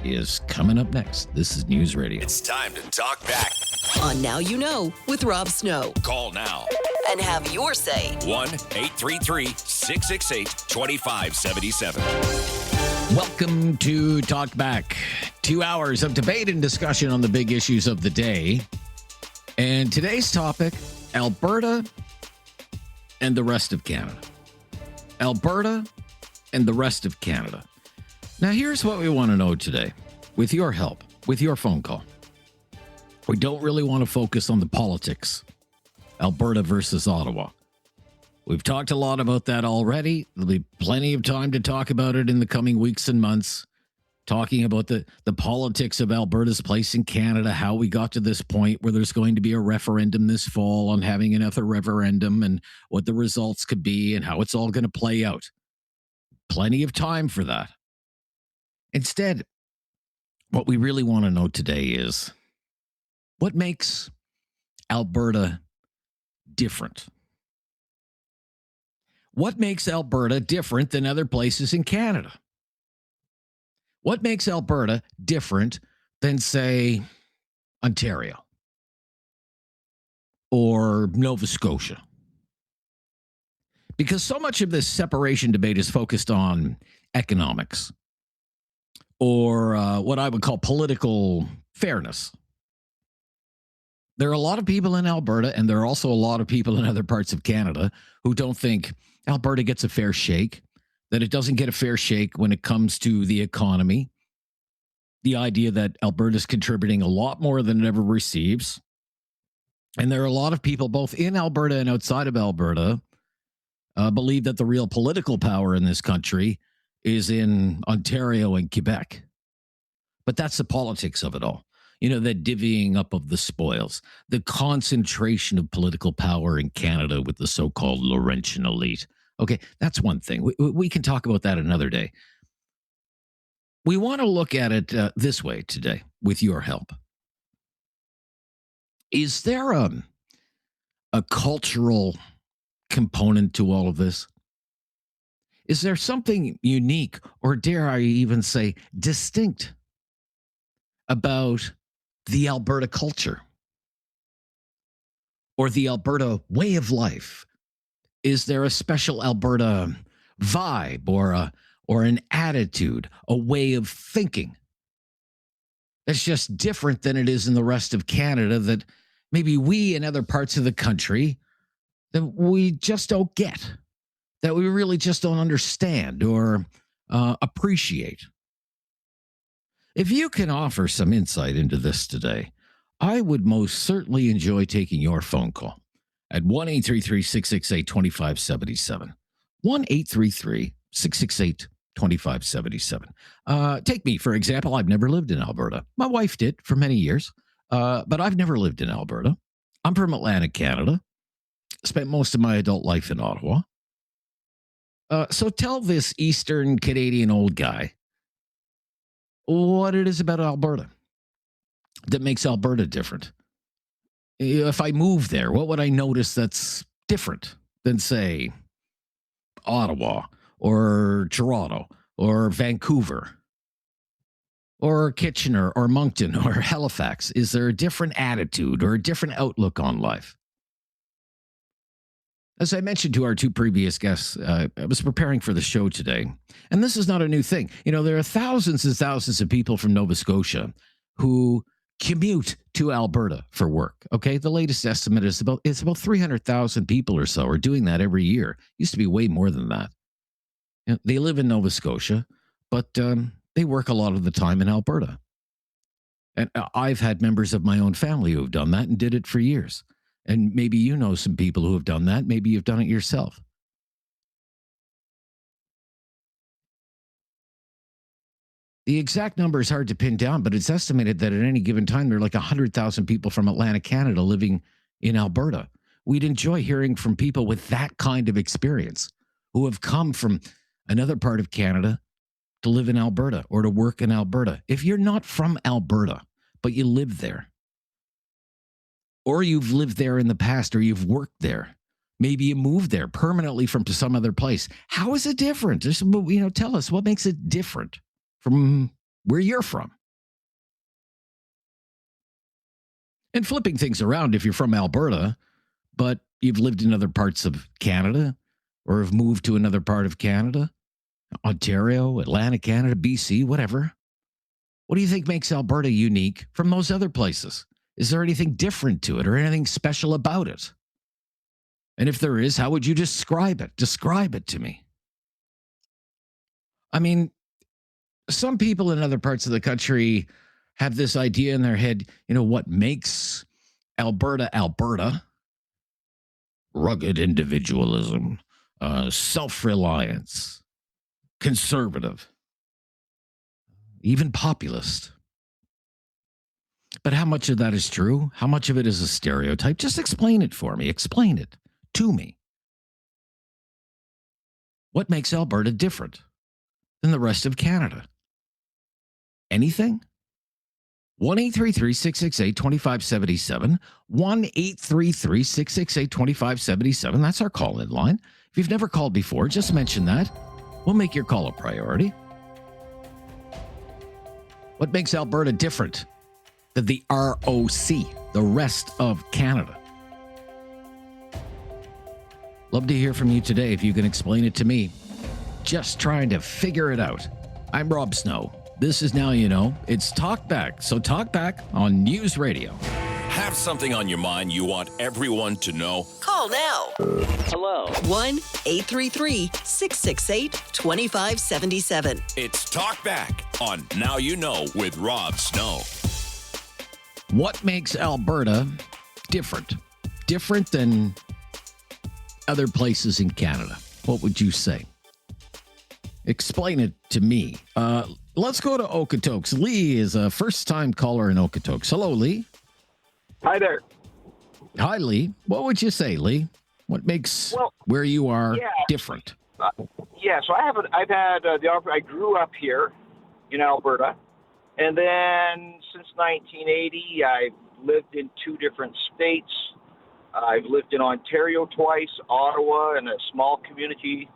is coming up next. This is News Radio. It's time to talk back. On Now You Know with Rob Snow. Call now And have your say. 1-833-668-2577. Welcome to Talkback. 2 hours of debate and discussion on the big issues of the day. And today's topic, Alberta and the rest of Canada. Alberta and the rest of Canada. Now, here's what we want to know today, with your help, with your phone call. We don't really want to focus on the politics, Alberta versus Ottawa. We've talked a lot about that already. There'll be plenty of time to talk about it in the coming weeks and months, talking about the politics of Alberta's place in Canada, how we got to this point where there's going to be a referendum this fall on having another referendum and what the results could be and how it's all going to play out. Plenty of time for that. Instead, what we really want to know today is what makes Alberta different? What makes Alberta different than other places in Canada? What makes Alberta different than, say, Ontario or Nova Scotia? Because so much of this separation debate is focused on economics or what I would call political fairness. There are a lot of people in Alberta, and there are also a lot of people in other parts of Canada who don't think Alberta gets a fair shake, that it doesn't get a fair shake when it comes to the economy, the idea that Alberta's contributing a lot more than it ever receives. And there are a lot of people both in Alberta and outside of Alberta believe that the real political power in this country is in Ontario and Quebec. But that's the politics of it all. You know, the divvying up of the spoils, the concentration of political power in Canada with the so-called Laurentian elite. Okay, that's one thing. We can talk about that another day. We want to look at it this way today with your help. Is there a cultural component to all of this? Is there something unique, or dare I even say distinct, about the Alberta culture or the Alberta way of life? Is there a special Alberta vibe or an attitude, a way of thinking that's just different than it is in the rest of Canada, that maybe we in other parts of the country that we just don't get, that we really just don't understand or appreciate? If you can offer some insight into this today, I would most certainly enjoy taking your phone call at 1-833-668-2577. 1-833-668-2577. 2577. Take me, for example. I've never lived in Alberta. My wife did for many years, but I've never lived in Alberta. I'm from Atlantic Canada. Spent most of my adult life in Ottawa. So tell this Eastern Canadian old guy what it is about Alberta that makes Alberta different. If I move there, what would I notice that's different than, say, Ottawa or Toronto or Vancouver or Kitchener or Moncton or Halifax? Is there a different attitude or a different outlook on life? As I mentioned to our two previous guests, I was preparing for the show today, and this is not a new thing. You know, there are thousands and thousands of people from Nova Scotia who commute to Alberta for work. Okay, the latest estimate is about 300,000 people or so are doing that every year. Used to be way more than that. You know, they live in Nova Scotia, but they work a lot of the time in Alberta. And I've had members of my own family who have done that and did it for years. And maybe you know some people who have done that. Maybe you've done it yourself. The exact number is hard to pin down, but it's estimated that at any given time, there are like 100,000 people from Atlantic Canada living in Alberta. We'd enjoy hearing from people with that kind of experience who have come from another part of Canada to live in Alberta or to work in Alberta. If you're not from Alberta, but you live there, or you've lived there in the past, or you've worked there, maybe you moved there permanently from to some other place. How is it different? Just, tell us what makes it different from where you're from. And flipping things around, if you're from Alberta, but you've lived in other parts of Canada or have moved to another part of Canada, Ontario, Atlantic Canada, BC, whatever. What do you think makes Alberta unique from those other places? Is there anything different to it or anything special about it? And if there is, how would you describe it? Describe it to me. I mean, some people in other parts of the country have this idea in their head, what makes Alberta, Alberta? Rugged individualism, self-reliance, conservative, even populist. But how much of that is true? How much of it is a stereotype? Just explain it for me. Explain it to me. What makes Alberta different than the rest of Canada? Anything? 1-833-668-2577. 1-833-668-2577. That's our call-in line. If you've never called before, just mention that. We'll make your call a priority. What makes Alberta different than the ROC, the rest of Canada? Love to hear from you today if you can explain it to me. Just trying to figure it out. I'm Rob Snow. This is Now You Know. It's Talkback. So Talkback on News Radio. Have something on your mind you want everyone to know? Call now. Hello. 1-833-668-2577. It's Talkback on Now You Know with Rob Snow. What makes Alberta different? Different than other places in Canada? What would you say? Explain it to me. Let's go to Okotoks. Lee is a first-time caller in Okotoks. Hello, Lee. Hi there. Hi, Lee. What would you say, Lee? What makes where you are different? So I've had the opportunity. I grew up here in Alberta, and then since 1980, I've lived in 2 different states. I've lived in Ontario twice, Ottawa, in a small community,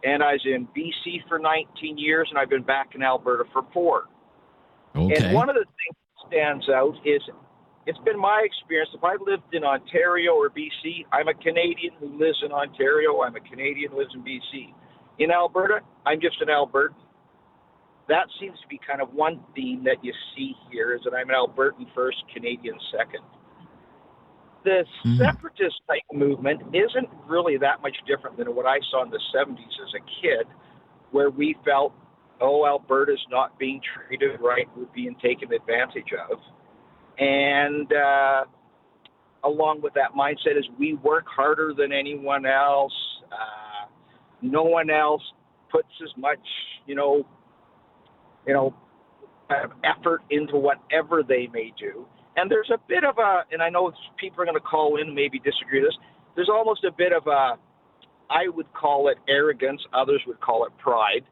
and I was in BC for 19 years, and I've been back in Alberta for 4. Okay. And one of the things that stands out is it's been my experience. If I lived in Ontario or BC, I'm a Canadian who lives in Ontario. I'm a Canadian who lives in BC. In Alberta, I'm just an Albertan. That seems to be kind of one theme that you see here, is that I'm an Albertan first, Canadian second. The separatist type movement isn't really that much different than what I saw in the 70s as a kid, where we felt, Alberta's not being treated right, we're being taken advantage of. And along with that mindset is we work harder than anyone else. No one else puts as much, effort into whatever they may do. And there's a bit of and I know people are going to call in and maybe disagree with this, there's almost a bit of I would call it arrogance, others would call it pride,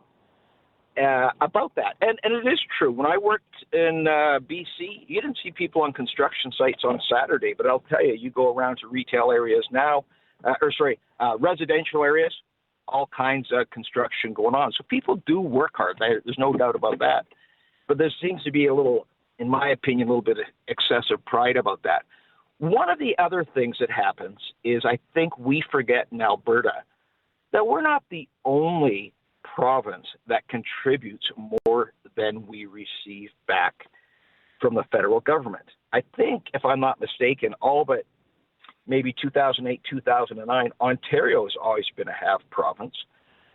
about that. And it is true. When I worked in BC, you didn't see people on construction sites on Saturday, but I'll tell you go around to retail areas now, residential areas, all kinds of construction going on. So people do work hard. There's no doubt about that. But there seems to be a little, in my opinion, a little bit of excessive pride about that. One of the other things that happens is I think we forget in Alberta that we're not the only province that contributes more than we receive back from the federal government. I think, if I'm not mistaken, all but maybe 2008, 2009, Ontario has always been a half province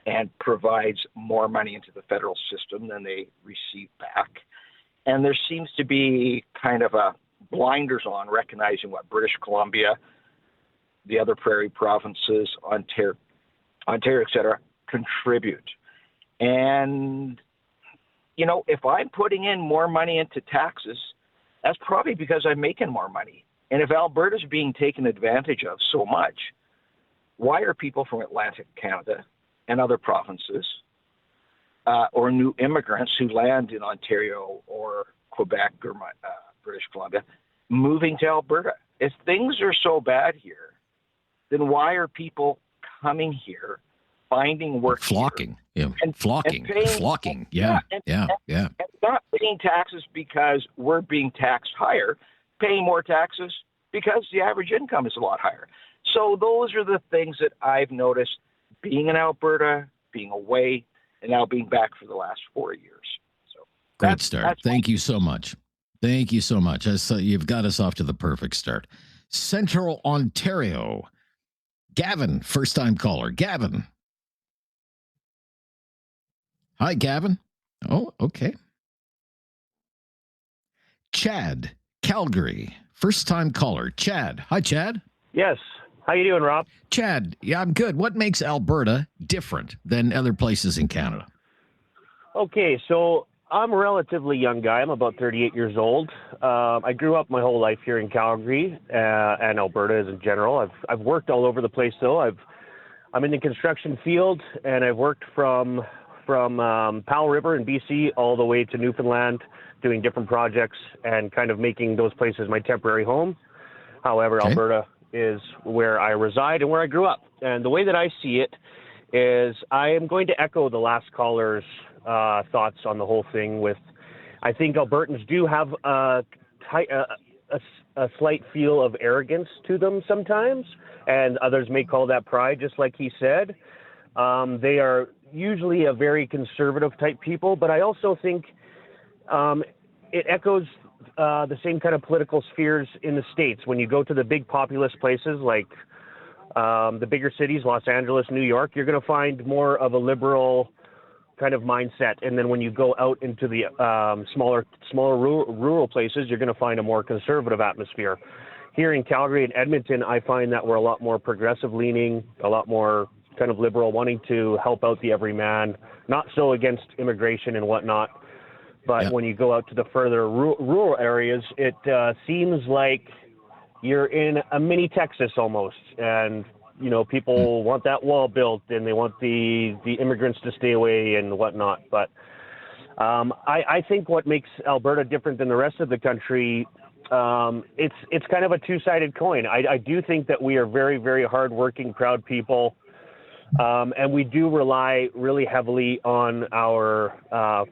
and provides more money into the federal system than they receive back. And there seems to be kind of a blinders on recognizing what British Columbia, the other prairie provinces, Ontario, et cetera, contribute. And, if I'm putting in more money into taxes, that's probably because I'm making more money. And if Alberta's being taken advantage of so much, why are people from Atlantic Canada and other provinces or new immigrants who land in Ontario or Quebec or British Columbia moving to Alberta? If things are so bad here, then why are people coming here, finding work, flocking, and flocking, and not paying taxes because we're being taxed higher, paying more taxes because the average income is a lot higher. So those are the things that I've noticed being in Alberta, being away, and now being back for the last 4 years. So great start. Thank you so much. Thank you so much. You've got us off to the perfect start. Central Ontario. Gavin, first-time caller. Gavin. Hi, Gavin. Oh, okay. Chad, Calgary, first-time caller. Chad. Hi, Chad. Yes. How you doing, Rob? Chad, yeah, I'm good. What makes Alberta different than other places in Canada? Okay, so I'm a relatively young guy. I'm about 38 years old. I grew up my whole life here in Calgary and Alberta as in general. I've worked all over the place, though. I'm in the construction field, and I've worked from Powell River in BC all the way to Newfoundland, doing different projects and kind of making those places my temporary home. However, okay. Alberta is where I reside and where I grew up. And the way that I see it is I am going to echo the last caller's thoughts on the whole thing with, I think Albertans do have a slight feel of arrogance to them sometimes, and others may call that pride, just like he said. They are usually a very conservative type people, but I also think it echoes the same kind of political spheres in the States. When you go to the big populous places like the bigger cities, Los Angeles, New York, you're going to find more of a liberal kind of mindset. And then when you go out into the smaller rural places, you're going to find a more conservative atmosphere. Here in Calgary and Edmonton, I find that we're a lot more progressive leaning, a lot more kind of liberal, wanting to help out the everyman, not so against immigration and whatnot. But when you go out to the further rural areas, it seems like you're in a mini Texas almost. And, people want that wall built and they want the immigrants to stay away and whatnot. But I think what makes Alberta different than the rest of the country, it's kind of a two-sided coin. I do think that we are very, very hardworking, proud people. And we do rely really heavily on our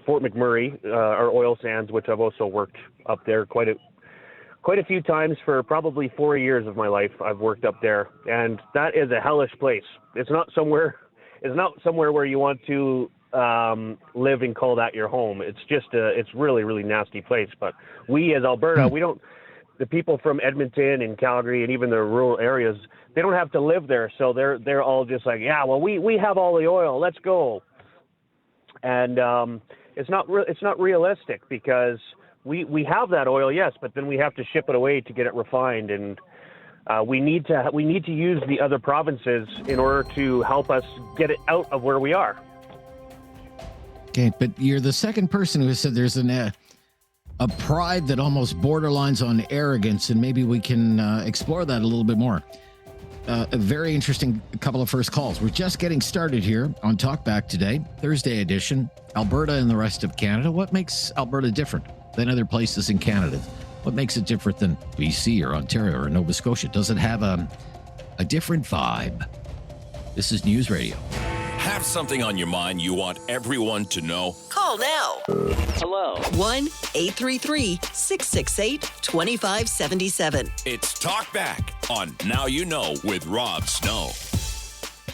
Fort McMurray, our oil sands, which I've also worked up there quite a few times for probably 4 years of my life. I've worked up there, and that is a hellish place. It's not somewhere where you want to live and call that your home. It's really, really nasty place. But we as Alberta, the people from Edmonton and Calgary and even the rural areas, they don't have to live there. So they're all just like, yeah, well, we have all the oil. Let's go. And it's not realistic because we have that oil, yes, but then we have to ship it away to get it refined. And we need to use the other provinces in order to help us get it out of where we are. Okay, but you're the second person who said there's a pride that almost borderlines on arrogance, and maybe we can explore that a little bit more. A very interesting couple of first calls. We're just getting started here on Talkback today, Thursday edition. Alberta and the rest of Canada. What makes Alberta different than other places in Canada? What makes it different than BC or Ontario or Nova Scotia? Does it have a different vibe? This is News Radio. Have something on your mind you want everyone to know? Call now. Hello. 1-833-668-2577. It's Talkback on Now You Know with Rob Snow.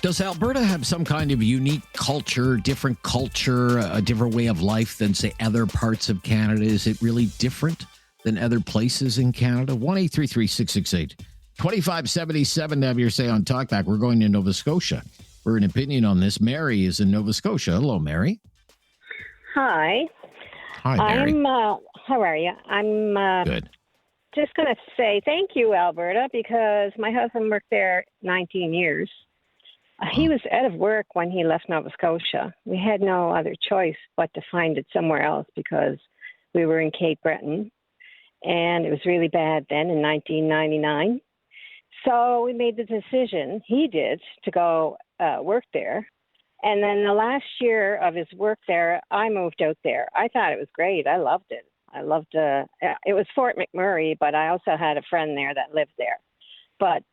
Does Alberta have some kind of unique culture, a different way of life than, say, other parts of Canada? Is it really different than other places in Canada? 1-833-668-2577 to have your say on Talkback. We're going to Nova Scotia for an opinion on this. Mary is in Nova Scotia. Hello, Mary. Hi. Hi, Mary. How are you? I'm good. Just going to say thank you, Alberta, because my husband worked there 19 years. He was out of work when he left Nova Scotia. We had no other choice but to find it somewhere else because we were in Cape Breton, and it was really bad then in 1999. So we made the decision, he did, to go work there. And then the last year of his work there, I moved out there. I thought it was great. I loved it. It was Fort McMurray, but I also had a friend there that lived there. But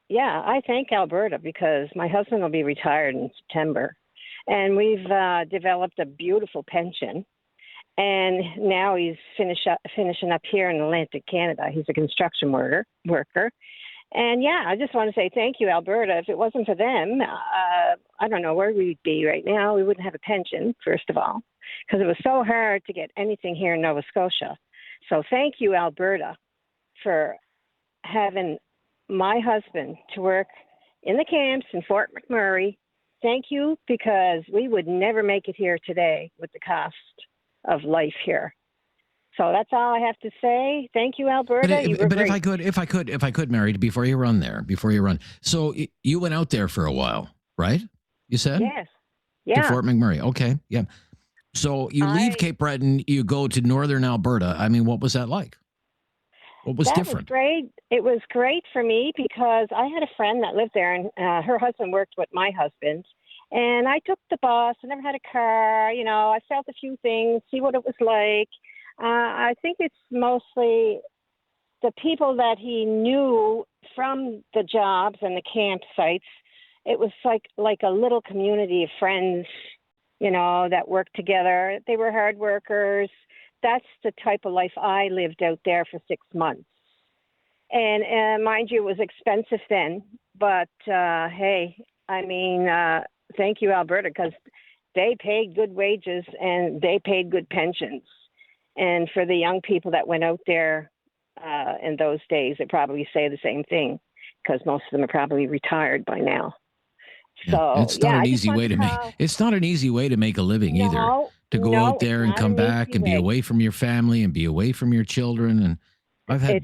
yeah, I thank Alberta because my husband will be retired in September. And we've developed a beautiful pension. And now he's finishing up here in Atlantic Canada. He's a construction worker. And yeah, I just want to say thank you, Alberta. If it wasn't for them, I don't know where we'd be right now. We wouldn't have a pension, first of all, because it was so hard to get anything here in Nova Scotia. So thank you, Alberta, for having my husband to work in the camps in Fort McMurray. Thank you, because we would never make it here today with the cost of life here. So that's all I have to say. Thank you, Alberta. But if I could, Mary, before you run. So you went out there for a while, right? You said? Yes. Yeah. To Fort McMurray. Okay. Yeah. So you leave Cape Breton, you go to northern Alberta. I mean, what was that like? What was different? Was great. It was great for me because I had a friend that lived there, and her husband worked with my husband. And I took the bus. I never had a car. You know, I felt a few things, see what it was like. I think it's mostly the people that he knew from the jobs and the campsites. It was like a little community of friends, you know, that worked together. They were hard workers. That's the type of life I lived out there for 6 months. And mind you, it was expensive then. But, hey, I mean, thank you, Alberta, because they paid good wages and they paid good pensions. And for the young people that went out there in those days, they probably say the same thing because most of them are probably retired by now. So it's not an easy way to make. It's not an easy way to make a living either. To go out there and come back and be away from your family and be away from your children. And I've had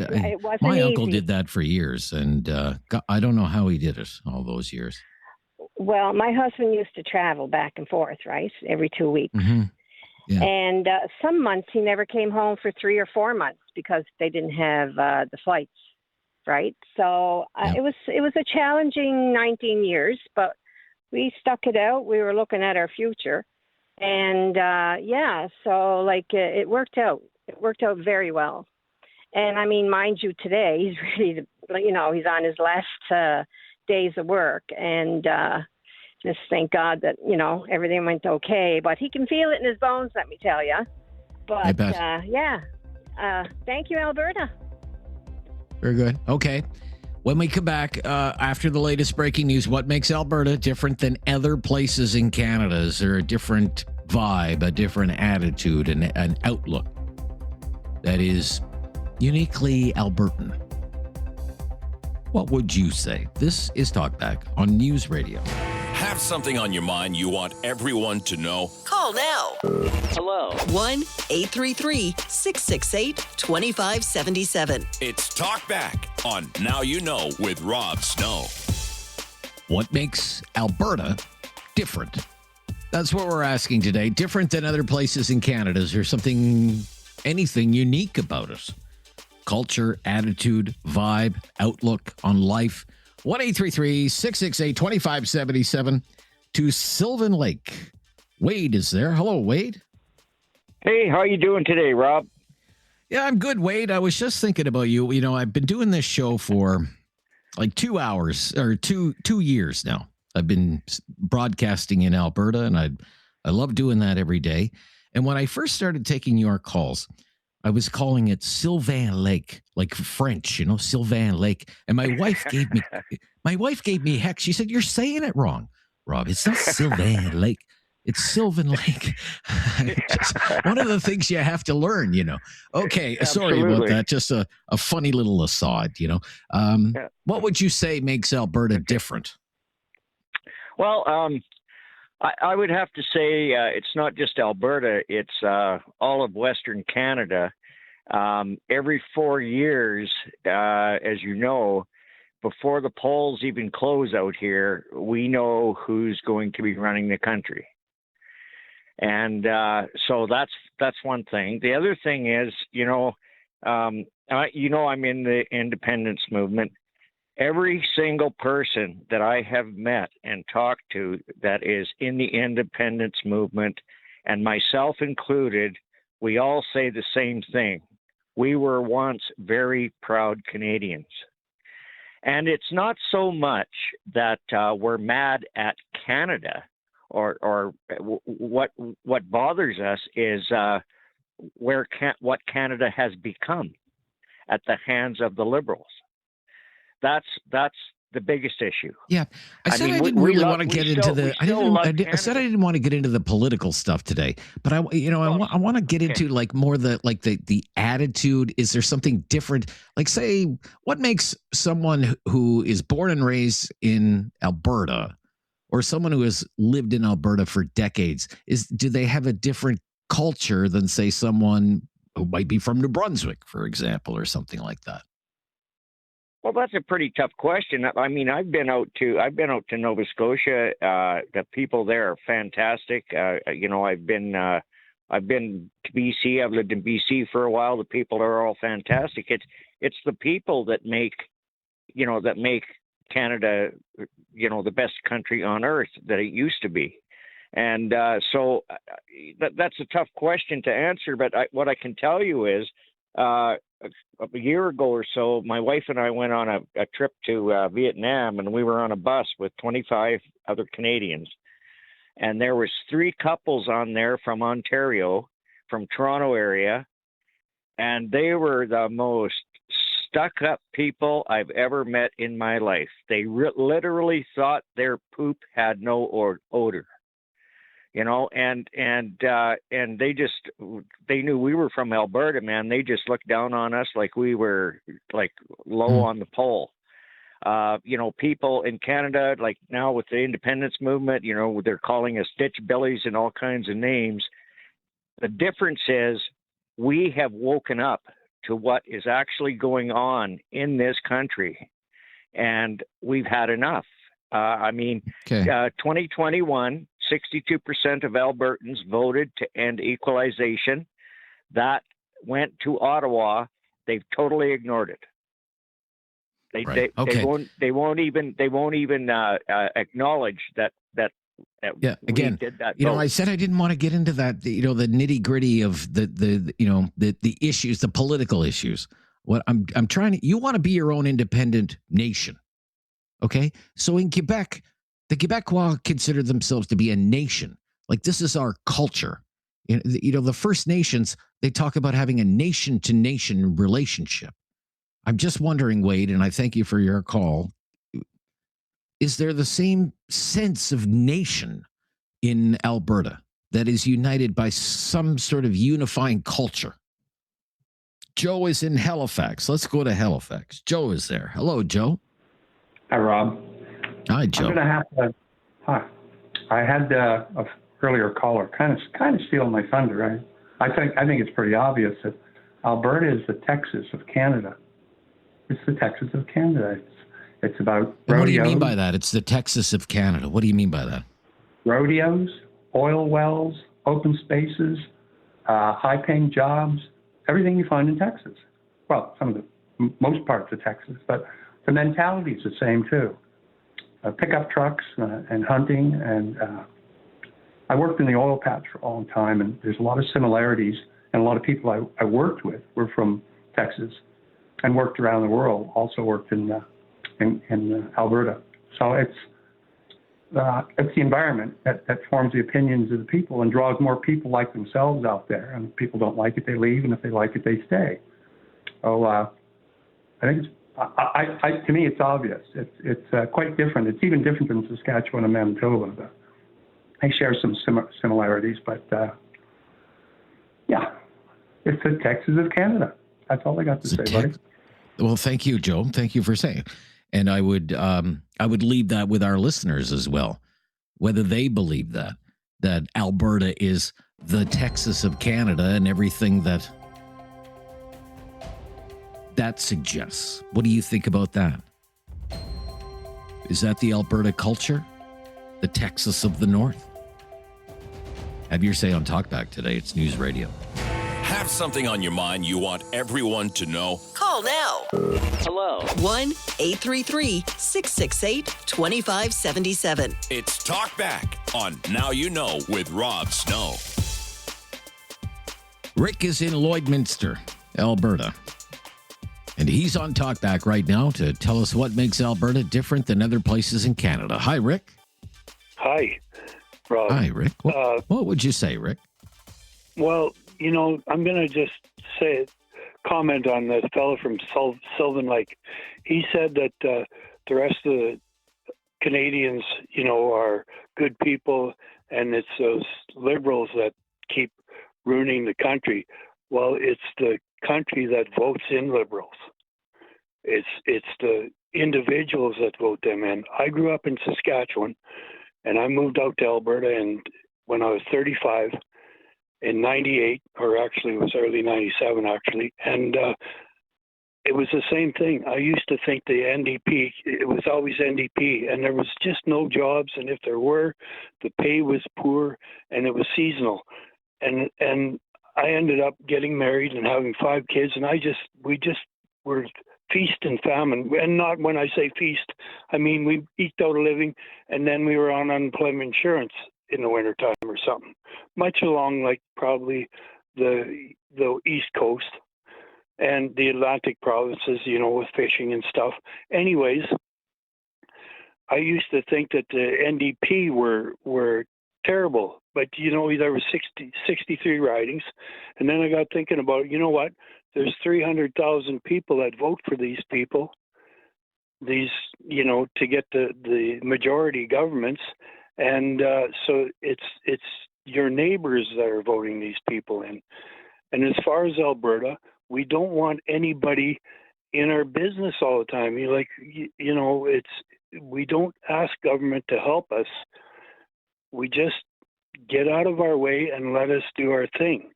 my uncle did that for years, and I don't know how he did it all those years. Well, my husband used to travel back and forth, right, every 2 weeks. Mm-hmm. Yeah. And some months he never came home for 3 or 4 months because they didn't have the flights, right? So it was a challenging 19 years, but we stuck it out. We were looking at our future, and so like it worked out. It worked out very well. And I mean, mind you, today he's ready to, he's on his last days of work, and just thank God that, everything went okay. But he can feel it in his bones, let me tell you. But, I bet. Thank you, Alberta. Very good. Okay. When we come back, after the latest breaking news, what makes Alberta different than other places in Canada? Is there a different vibe, a different attitude, and an outlook that is uniquely Albertan? What would you say? This is Talkback on News Radio. Have something on your mind you want everyone to know? Call now. Hello. 1-833-668-2577. It's Talkback on Now You Know with Rob Snow. What makes Alberta different That's what we're asking today. Different than other places in Canada. Is there anything unique about us? Culture, attitude, vibe, outlook on life. 1-833-668-2577 to Sylvan Lake. Wade is there. Hello, Wade. Hey, how you doing today, Rob? Yeah, I'm good, Wade. I was just thinking about you. You know, I've been doing this show for like 2 hours or two years now. I've been broadcasting in Alberta, and I love doing that every day. And when I first started taking your calls, I was calling it Sylvan Lake, like French, you know, Sylvan Lake. And my wife gave me heck. She said, "You're saying it wrong, Rob. It's not Sylvan Lake. It's Sylvan Lake." Just one of the things you have to learn, you know. Okay, sorry about that. Just a funny little aside, you know. What would you say makes Alberta different? Well, I would have to say it's not just Alberta. It's all of Western Canada. Every 4 years, as you know, before the polls even close out here, we know who's going to be running the country. And so that's one thing. The other thing is, I'm in the independence movement. Every single person that I have met and talked to that is in the independence movement, and myself included, we all say the same thing. We were once very proud Canadians. And it's not so much that we're mad at Canada, or what bothers us is what Canada has become at the hands of the Liberals. That's the biggest issue. Yeah, I said I didn't really want to get into the. I said I didn't want to get into the political stuff today, but I want to get into like more the attitude. Is there something different? Like, say, what makes someone who is born and raised in Alberta, or someone who has lived in Alberta for decades, do they have a different culture than, say, someone who might be from New Brunswick, for example, or something like that? Well, that's a pretty tough question. I mean, I've been out to Nova Scotia. The people there are fantastic. I've been to BC. I've lived in BC for a while. The people are all fantastic. It's the people that make Canada, the best country on earth that it used to be. And so that's a tough question to answer. But what I can tell you is, a year ago or so, my wife and I went on a trip to Vietnam, and we were on a bus with 25 other Canadians. And there was 3 couples on there from Ontario, from Toronto area, and they were the most stuck-up people I've ever met in my life. They literally thought their poop had no odor. And they knew we were from Alberta, man. They just looked down on us like we were like low on the pole. People in Canada, like now with the independence movement, they're calling us ditch billies and all kinds of names. The difference is we have woken up to what is actually going on in this country, and we've had enough. 2021, 62% of Albertans voted to end equalization. That went to Ottawa. They've totally ignored it. They won't even acknowledge that. Yeah. Again, did that I said I didn't want to get into that. The nitty gritty of the issues, the political issues. What I'm trying to. You want to be your own independent nation. Okay, so in Quebec, the Quebecois consider themselves to be a nation. Like, this is our culture. The First Nations, they talk about having a nation-to-nation relationship. I'm just wondering, Wade, and I thank you for your call. Is there the same sense of nation in Alberta that is united by some sort of unifying culture? Joe is in Halifax. Let's go to Halifax. Joe is there. Hello, Joe. Hi, Rob. Hi, Joe. I'm going to have to. Hi. I had a earlier caller kind of steal my thunder. I think it's pretty obvious that Alberta is the Texas of Canada. It's the Texas of Canada. It's about rodeos. What do you mean by that? It's the Texas of Canada. What do you mean by that? Rodeos, oil wells, open spaces, high-paying jobs, everything you find in Texas. Well, most parts of Texas, but the mentality is the same too. Pickup trucks and hunting, and I worked in the oil patch for a long time, and there's a lot of similarities, and a lot of people I worked with were from Texas and worked around the world, also worked in Alberta. So it's the environment that forms the opinions of the people and draws more people like themselves out there. And if people don't like it, they leave, and if they like it, they stay. So I think to me, it's obvious. It's quite different. It's even different than Saskatchewan and Manitoba. They share some similarities, but yeah, it's the Texas of Canada. That's all I got to say, buddy. Well, thank you, Joe. Thank you for saying. And I would leave that with our listeners as well, whether they believe that Alberta is the Texas of Canada and everything that suggests. What do you think about that? Is that the Alberta culture? The Texas of the North? Have your say on Talkback today. It's News Radio. Have something on your mind you want everyone to know? Call now. Hello. 1-833-668-2577. It's Talkback on Now You Know with Rob Snow. Rick is in Lloydminster, Alberta. And he's on Talkback right now to tell us what makes Alberta different than other places in Canada. Hi, Rick. Hi, Rob. Hi, Rick. What would you say, Rick? Well, I'm going to just comment on the fellow from Sylvan Lake. He said that the rest of the Canadians, are good people, and it's those liberals that keep ruining the country. Well, it's the country that votes in liberals. It's the individuals that vote them in. I grew up in Saskatchewan, and I moved out to Alberta, and when I was 35 in 98, or actually it was early 97 actually, and it was the same thing. I used to think the NDP, it was always NDP, and there was just no jobs, and if there were, the pay was poor, and it was seasonal. And I ended up getting married and having 5 kids, and we just were feast and famine. And not when I say feast, I mean we eked out a living, and then we were on unemployment insurance in the wintertime or something. Much along like probably the East Coast and the Atlantic provinces, with fishing and stuff. Anyways, I used to think that the NDP were terrible. But, there were 63 ridings. And then I got thinking about, what? There's 300,000 people that vote for these people, to get the majority governments. And so it's your neighbors that are voting these people in. And as far as Alberta, we don't want anybody in our business all the time. We don't ask government to help us. We just get out of our way and let us do our thing.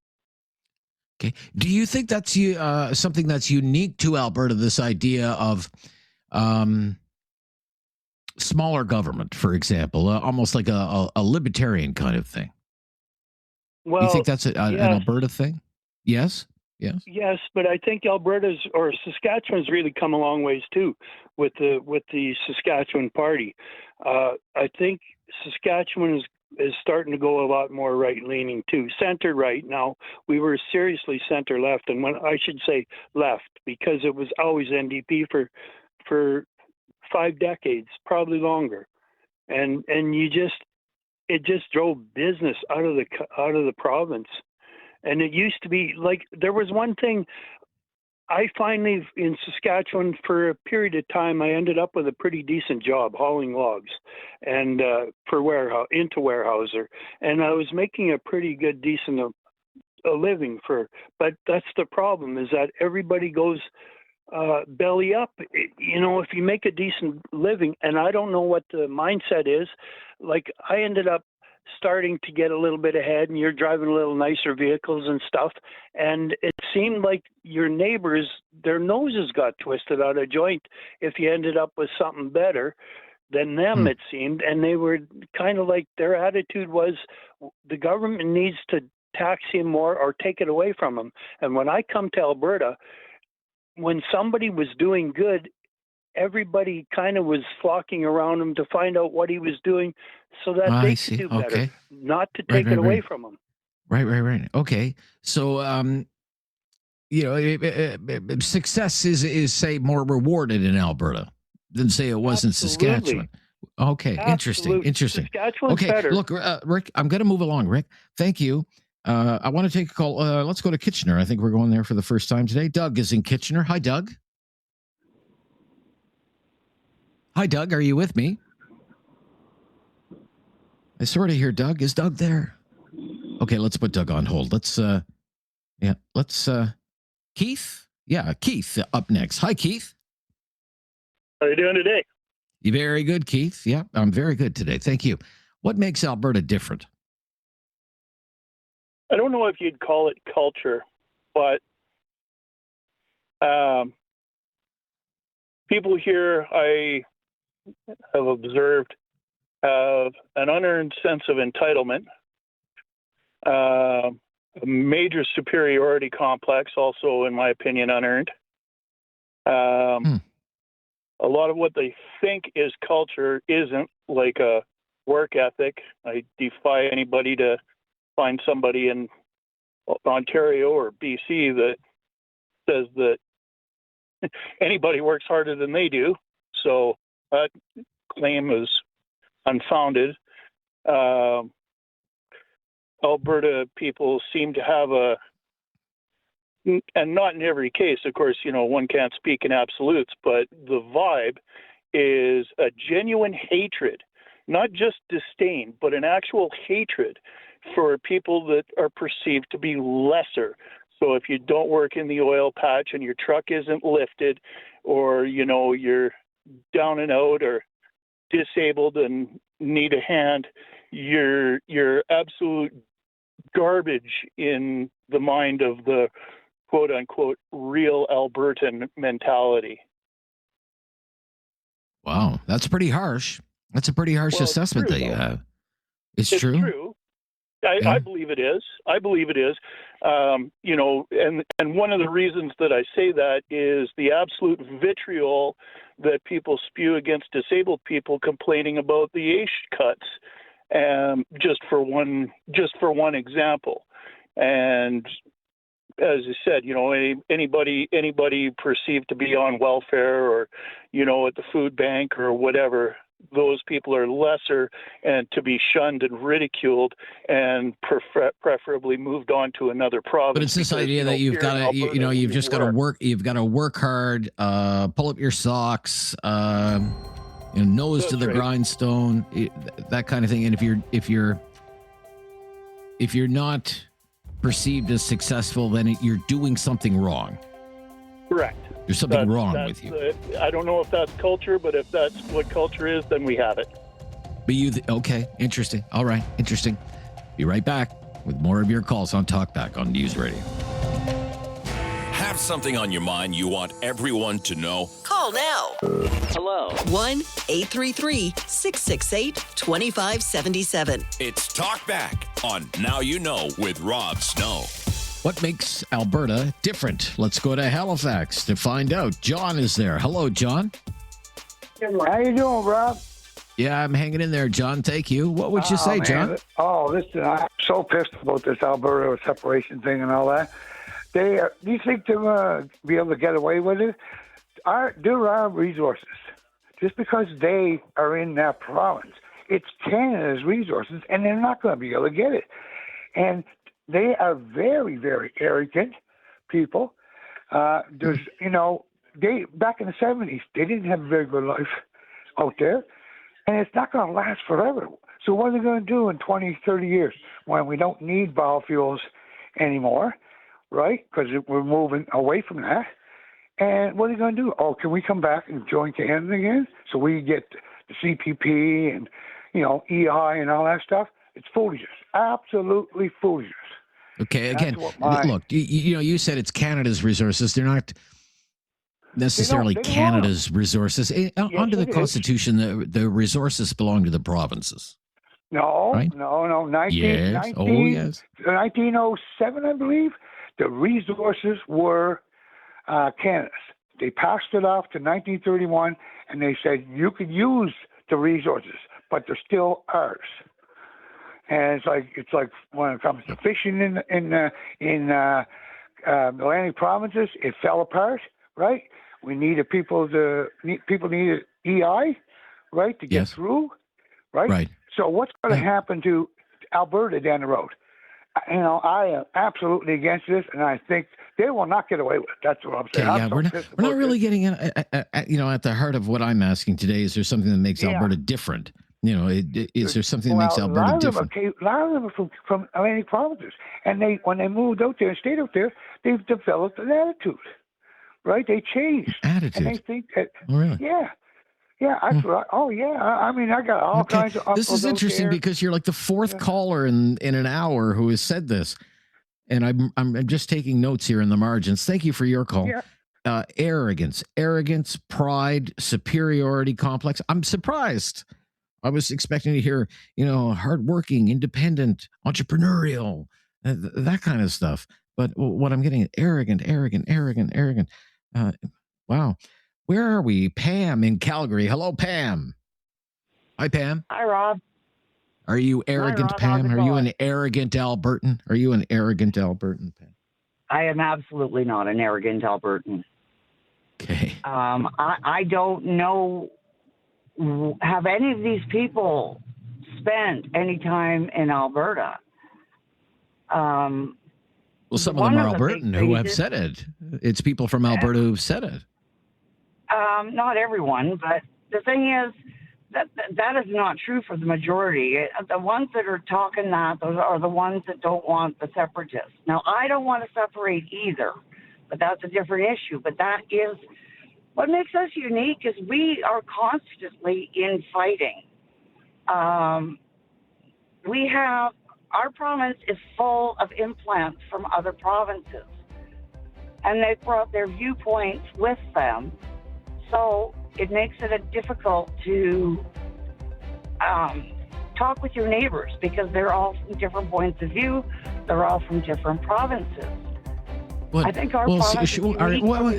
Okay. Do you think that's something that's unique to Alberta, this idea of smaller government, for example, almost like a libertarian kind of thing? Well, you think that's an Alberta thing? Yes? Yes. Yes, but I think Alberta's or Saskatchewan's really come a long ways too with the Saskatchewan Party. I think Saskatchewan is starting to go a lot more right-leaning too, center right. Now we were seriously center left, and when I should say left because it was always NDP for 5 decades, probably longer, and it just drove business out of the province. And it used to be like there was one thing. I finally, in Saskatchewan, for a period of time, I ended up with a pretty decent job hauling logs, and for warehouser, and I was making a pretty good, decent a living for. But that's the problem, is that everybody goes belly up. If you make a decent living, and I don't know what the mindset is. Like I ended up starting to get a little bit ahead, and you're driving a little nicer vehicles and stuff, and it seemed like your neighbors, their noses got twisted out of joint if you ended up with something better. than them, it seemed. And they were kind of like, their attitude was the government needs to tax him more or take it away from him. And when I come to Alberta, when somebody was doing good, everybody kind of was flocking around him to find out what he was doing so that they could do better, not to take it away from him. Right. Okay. So, success is say more rewarded in Alberta than say it was in Saskatchewan. Okay. Interesting. Saskatchewan's okay. better. Look, Rick, I'm going to move along. Rick, thank you. I want to take a call. Let's go to Kitchener. I think we're going there for the first time today. Doug is in Kitchener. Hi, Doug. Hi, Doug. Are you with me? I sort of hear Doug. Is Doug there? Okay, let's put Doug on hold. Let's Keith? Yeah, Keith up next. Hi, Keith. How are you doing today? You very good, Keith. Yeah, I'm very good today. Thank you. What makes Alberta different? I don't know if you'd call it culture, but people here I have observed have an unearned sense of entitlement, a major superiority complex, also, in my opinion, unearned. A lot of what they think is culture isn't, like a work ethic. I defy anybody to find somebody in Ontario or BC that says that anybody works harder than they do. So that claim is unfounded. Alberta people seem to have and not in every case, of course, one can't speak in absolutes, but the vibe is a genuine hatred, not just disdain, but an actual hatred for people that are perceived to be lesser. So if you don't work in the oil patch and your truck isn't lifted, or, you're down and out or disabled and need a hand, you're absolute garbage in the mind of the quote unquote real Albertan mentality. Wow, that's pretty harsh. That's a pretty harsh assessment that you have. It's true. I believe it is. And one of the reasons that I say that is the absolute vitriol that people spew against disabled people complaining about the AISH cuts. Just for one example. And as I said, anybody perceived to be on welfare or, at the food bank or whatever, those people are lesser and to be shunned and ridiculed and preferably moved on to another province. But it's this idea that you've got to, you've just got to work. You've got to work hard, pull up your socks, nose to the grindstone, that kind of thing. And if you're not perceived as successful, then you're doing something wrong. Correct. There's something wrong with you. I don't know if that's culture, but if that's what culture is, then we have it. But okay, interesting. All right, interesting. Be right back with more of your calls on Talkback on News Radio. Have something on your mind you want everyone to know? Call now. Hello. 1-833-668-2577. It's Talkback on Now You Know with Rob Snow. What makes Alberta different? Let's go to Halifax to find out. John is there. Hello, John. How you doing, Rob? Yeah, I'm hanging in there, John. Thank you. What would you say, man. John? Listen, I'm so pissed about this Alberta separation thing and all that. Do you think they'll be able to get away with it? There are resources. Just because they are in that province, it's Canada's resources, and they're not going to be able to get it. And they are very, very arrogant people. There's, they back in the 70s, they didn't have a very good life out there, and it's not going to last forever. So what are they going to do in 20, 30 years when we don't need biofuels anymore, right? Because we're moving away from that. And what are they going to do? Oh, can we come back and join Canada again so we get the CPP and, EI and all that stuff? It's foolishness, absolutely foolishness. Okay, again, look, you said it's Canada's resources. They're necessarily they don't Canada's resources. Under the it is. Constitution, the resources belong to the provinces. No, Right? no. Yes. Oh, yes. 1907, I believe, the resources were Canada's. They passed it off to 1931, and they said you could use the resources, but they're still ours. And it's like when it comes to fishing in the Atlantic provinces, it fell apart, right? We needed people needed EI, right, to get through, right? Right. So what's going to happen to Alberta down the road? I am absolutely against this, and I think they will not get away with it. That's what I'm saying. Okay, yeah, we're not really getting in. At the heart of what I'm asking today, is there something that makes Alberta different? Is there something that makes Alberta different? A lot of them are from Atlantic provinces, and when they moved out there and stayed out there, they've developed an attitude, right? They changed. Attitude. And they think that, oh, really? Yeah, that's right. Oh, yeah. I mean, I got all kinds of. This is interesting because you're like the fourth caller in an hour who has said this, and I'm just taking notes here in the margins. Thank you for your call. Yeah. Arrogance, pride, superiority complex. I'm surprised. I was expecting to hear, hardworking, independent, entrepreneurial, that kind of stuff. But what I'm getting, arrogant. Wow. Where are we? Pam in Calgary. Hello, Pam. Hi, Pam. Hi, Rob. Are you arrogant, Rob. Pam? Are you an arrogant Albertan? Pam? I am absolutely not an arrogant Albertan. Okay. I don't know. Have any of these people spent any time in Alberta? Well, some of them are Albertan who have said it. It's people from Alberta who've said it. Not everyone, but the thing is that is not true for the majority. The ones that are talking those are the ones that don't want the separatists. Now, I don't want to separate either, but that's a different issue. But that is what makes us unique is we are constantly in fighting. Our province is full of implants from other provinces, and they brought their viewpoints with them. So it makes it difficult to talk with your neighbors because they're all from different points of view. They're all from different provinces. I think our province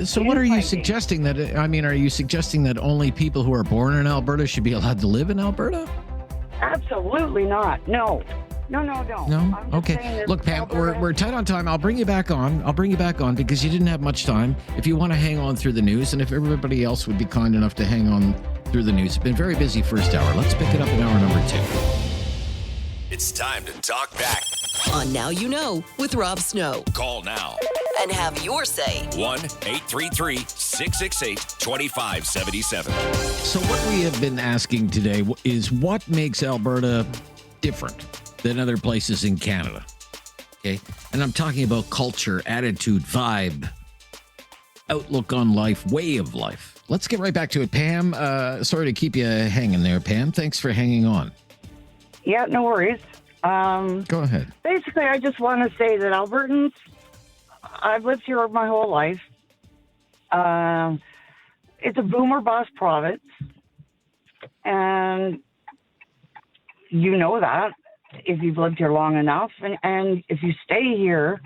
so what are you suggesting? Are you suggesting that only people who are born in Alberta should be allowed to live in Alberta? Absolutely not. No. No? Okay. Look, Pam, we're tight on time. I'll bring you back on. Because you didn't have much time. If you want to hang on through the news, and if everybody else would be kind enough to hang on through the news. It's been very busy first hour. Let's pick it up in hour number 2. It's time to talk back. On Now You Know with Rob Snow. Call now. And have your say. 1-833-668-2577. So what we have been asking today is what makes Alberta different than other places in Canada. Okay. And I'm talking about culture, attitude, vibe, outlook on life, way of life. Let's get right back to it, Pam. Sorry to keep you hanging there, Pam. Thanks for hanging on. Yeah, no worries. Go ahead. Basically, I just want to say that Albertans, I've lived here my whole life. It's a boomer bust province, and you know that if you've lived here long enough, and if you stay here,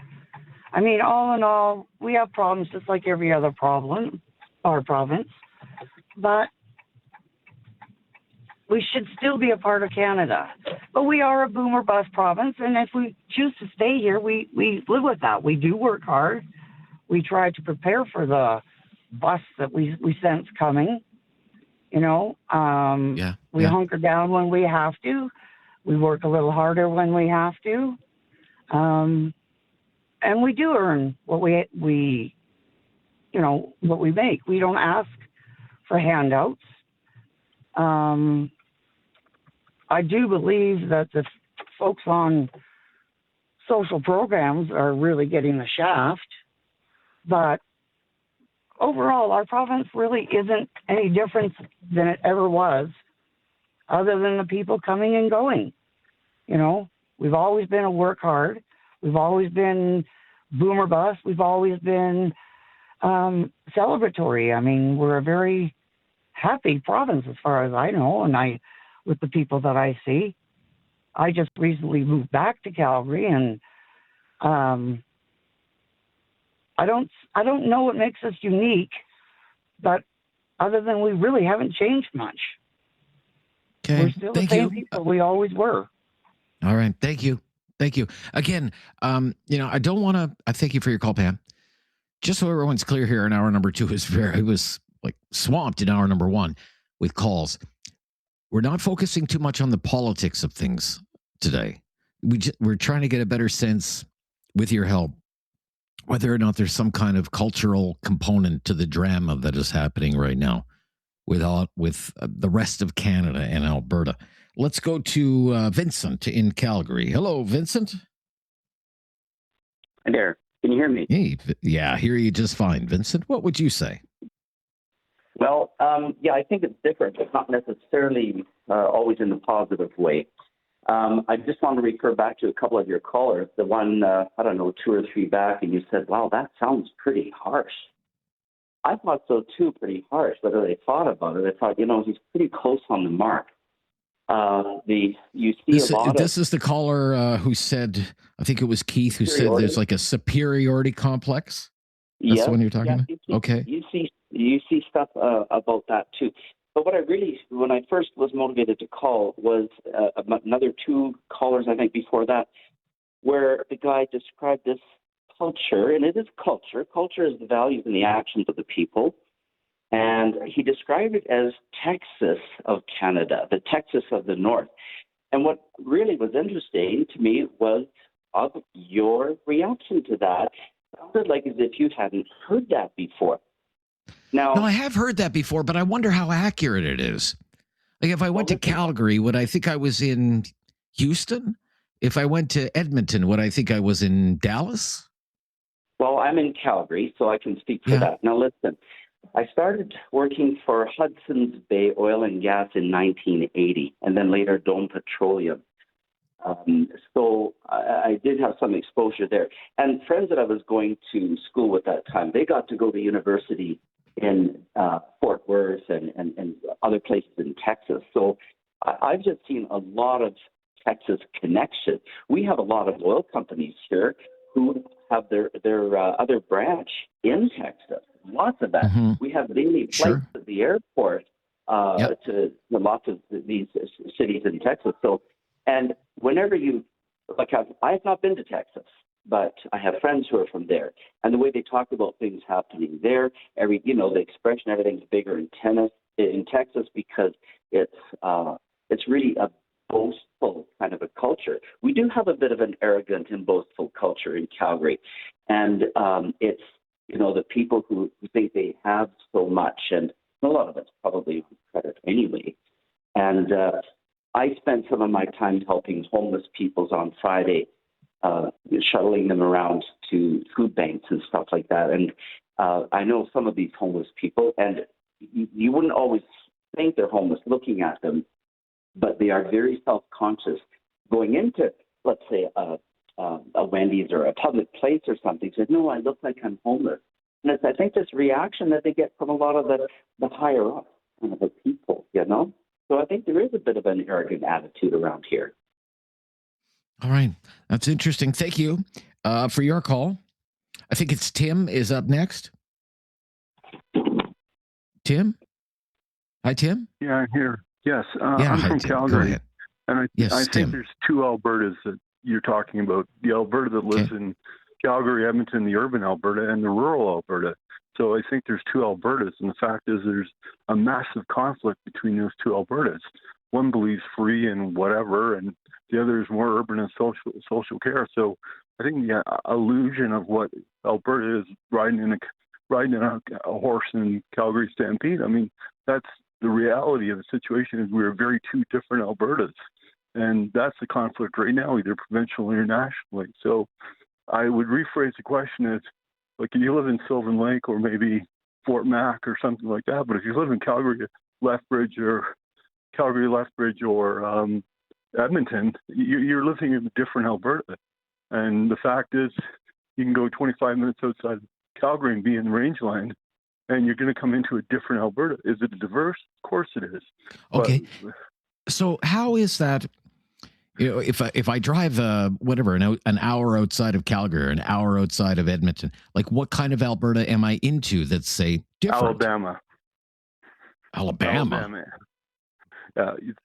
I mean, all in all, we have problems just like every other province, but we should still be a part of Canada. But we are a boomer bust province, and if we choose to stay here, we live with that. We do work hard. We try to prepare for the bus that we sense coming. We hunker down when we have to. We work a little harder when we have to. And we do earn what we make. We don't ask for handouts. I do believe that the folks on social programs are really getting the shaft, but overall, our province really isn't any different than it ever was, other than the people coming and going. We've always been a work hard. We've always been boomer bust. We've always been celebratory. I mean, we're a very happy province as far as I know, and with the people that I see. I just recently moved back to Calgary, and I don't know what makes us unique, but other than we really haven't changed much. Okay. We're still Thank the same you. people we always were. All right. Thank you. Thank you. Again, I don't want to, I thank you for your call, Pam. Just so everyone's clear here, in hour number 2 it was like swamped in hour number 1 with calls. We're not focusing too much on the politics of things today. We're trying to get a better sense, with your help, whether or not there's some kind of cultural component to the drama that is happening right now with the rest of Canada and Alberta. Let's go to Vincent in Calgary. Hello, Vincent. Hi there. Can you hear me? Hey, yeah, I hear you just fine. Vincent, what would you say? Well, I think it's different. It's not necessarily always in the positive way. I just want to refer back to a couple of your callers. The one, 2 or 3 back, and you said, wow, that sounds pretty harsh. I thought so too, pretty harsh. But as I thought about it, I thought, he's pretty close on the mark. This is the caller who said, I think it was Keith, who said there's like a superiority complex. That's the one you're talking about? Okay. You see stuff about that too. But when I first was motivated to call was another 2 callers, I think, before that, where the guy described this culture, and it is culture. Culture is the values and the actions of the people. And he described it as Texas of Canada, the Texas of the North. And what really was interesting to me was your reaction to that. It sounded like as if you hadn't heard that before. No, I have heard that before, but I wonder how accurate it is. Like if I went to Calgary, would I think I was in Houston? If I went to Edmonton, would I think I was in Dallas? Well, I'm in Calgary, so I can speak for that. Now, listen, I started working for Hudson's Bay Oil and Gas in 1980, and then later Dome Petroleum. So I did have some exposure there. And friends that I was going to school with that time, they got to go to university in Fort Worth and other places in Texas. So I've just seen a lot of Texas connection. We have a lot of oil companies here who have their other branch in Texas. Lots of that. Mm-hmm. We have daily flights at the airport to lots of these cities in Texas. So, and whenever I have not been to Texas, but I have friends who are from there, and the way they talk about things happening there, the expression, everything's bigger in Texas because it's really a boastful kind of a culture. We do have a bit of an arrogant and boastful culture in Calgary, and it's the people who think they have so much, and a lot of it's probably credit anyway. And I spent some of my time helping homeless peoples on Friday, shuttling them around to food banks and stuff like that. And I know some of these homeless people, and you wouldn't always think they're homeless looking at them, but they are very self-conscious going into, let's say, a Wendy's or a public place or something. Said, no, I look like I'm homeless. And it's, I think, this reaction that they get from a lot of the higher up kind of the people, So I think there is a bit of an arrogant attitude around here. All right. That's interesting. Thank you for your call. I think it's Tim is up next. Tim? Hi, Tim? Yeah, I'm here. Yes. I'm from Tim. Calgary. And I think Tim. there's 2 Albertas that you're talking about. The Alberta that lives in Calgary, Edmonton, the urban Alberta, and the rural Alberta. So I think there's 2 Albertas. And the fact is there's a massive conflict between those 2 Albertas. One believes free and whatever, and the other is more urban and social care. So I think the illusion of what Alberta is riding a horse in Calgary Stampede, I mean, that's the reality of the situation is we're very 2 different Albertas. And that's the conflict right now, either provincially or nationally. So I would rephrase the question as, like, if you live in Sylvan Lake or maybe Fort Mac or something like that, but if you live in Calgary Lethbridge or Edmonton, you're living in a different Alberta. And the fact is, you can go 25 minutes outside Calgary and be in rangeland, and you're going to come into a different Alberta. Is it diverse? Of course it is. Okay. So how is that? If I drive an hour outside of Calgary or an hour outside of Edmonton, like what kind of Alberta am I into that's, say, different? Alabama.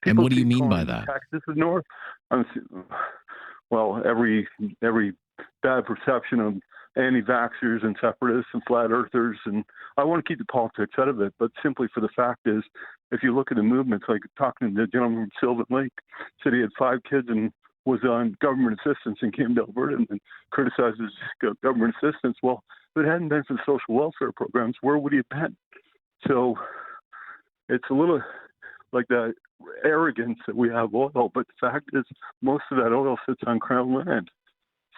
And what do you mean by that? Texas is north. Well, every bad perception of anti-vaxxers and separatists and flat earthers, and I want to keep the politics out of it, but simply for the fact is, if you look at the movements, like talking to the gentleman from Sylvan Lake, said he had 5 kids and was on government assistance and came to Alberta and criticizes government assistance. Well, if it hadn't been for the social welfare programs, where would he have been? So it's a little like that arrogance that we have oil, but the fact is most of that oil sits on Crown land.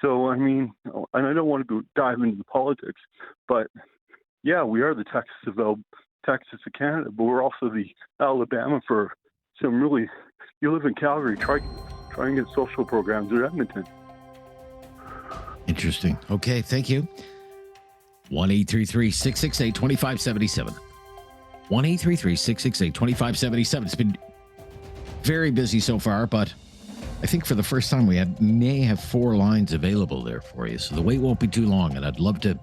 So, I mean, and I don't want to dive into the politics, but yeah, we are the Texas of Canada, but we're also the Alabama for some really, you live in Calgary, try and get social programs at Edmonton. Interesting. Okay, thank you. 1-833-668-2577. 1-833-668-2577. It's been very busy so far, but I think for the first time we may have 4 lines available there for you. So the wait won't be too long, and I'd love to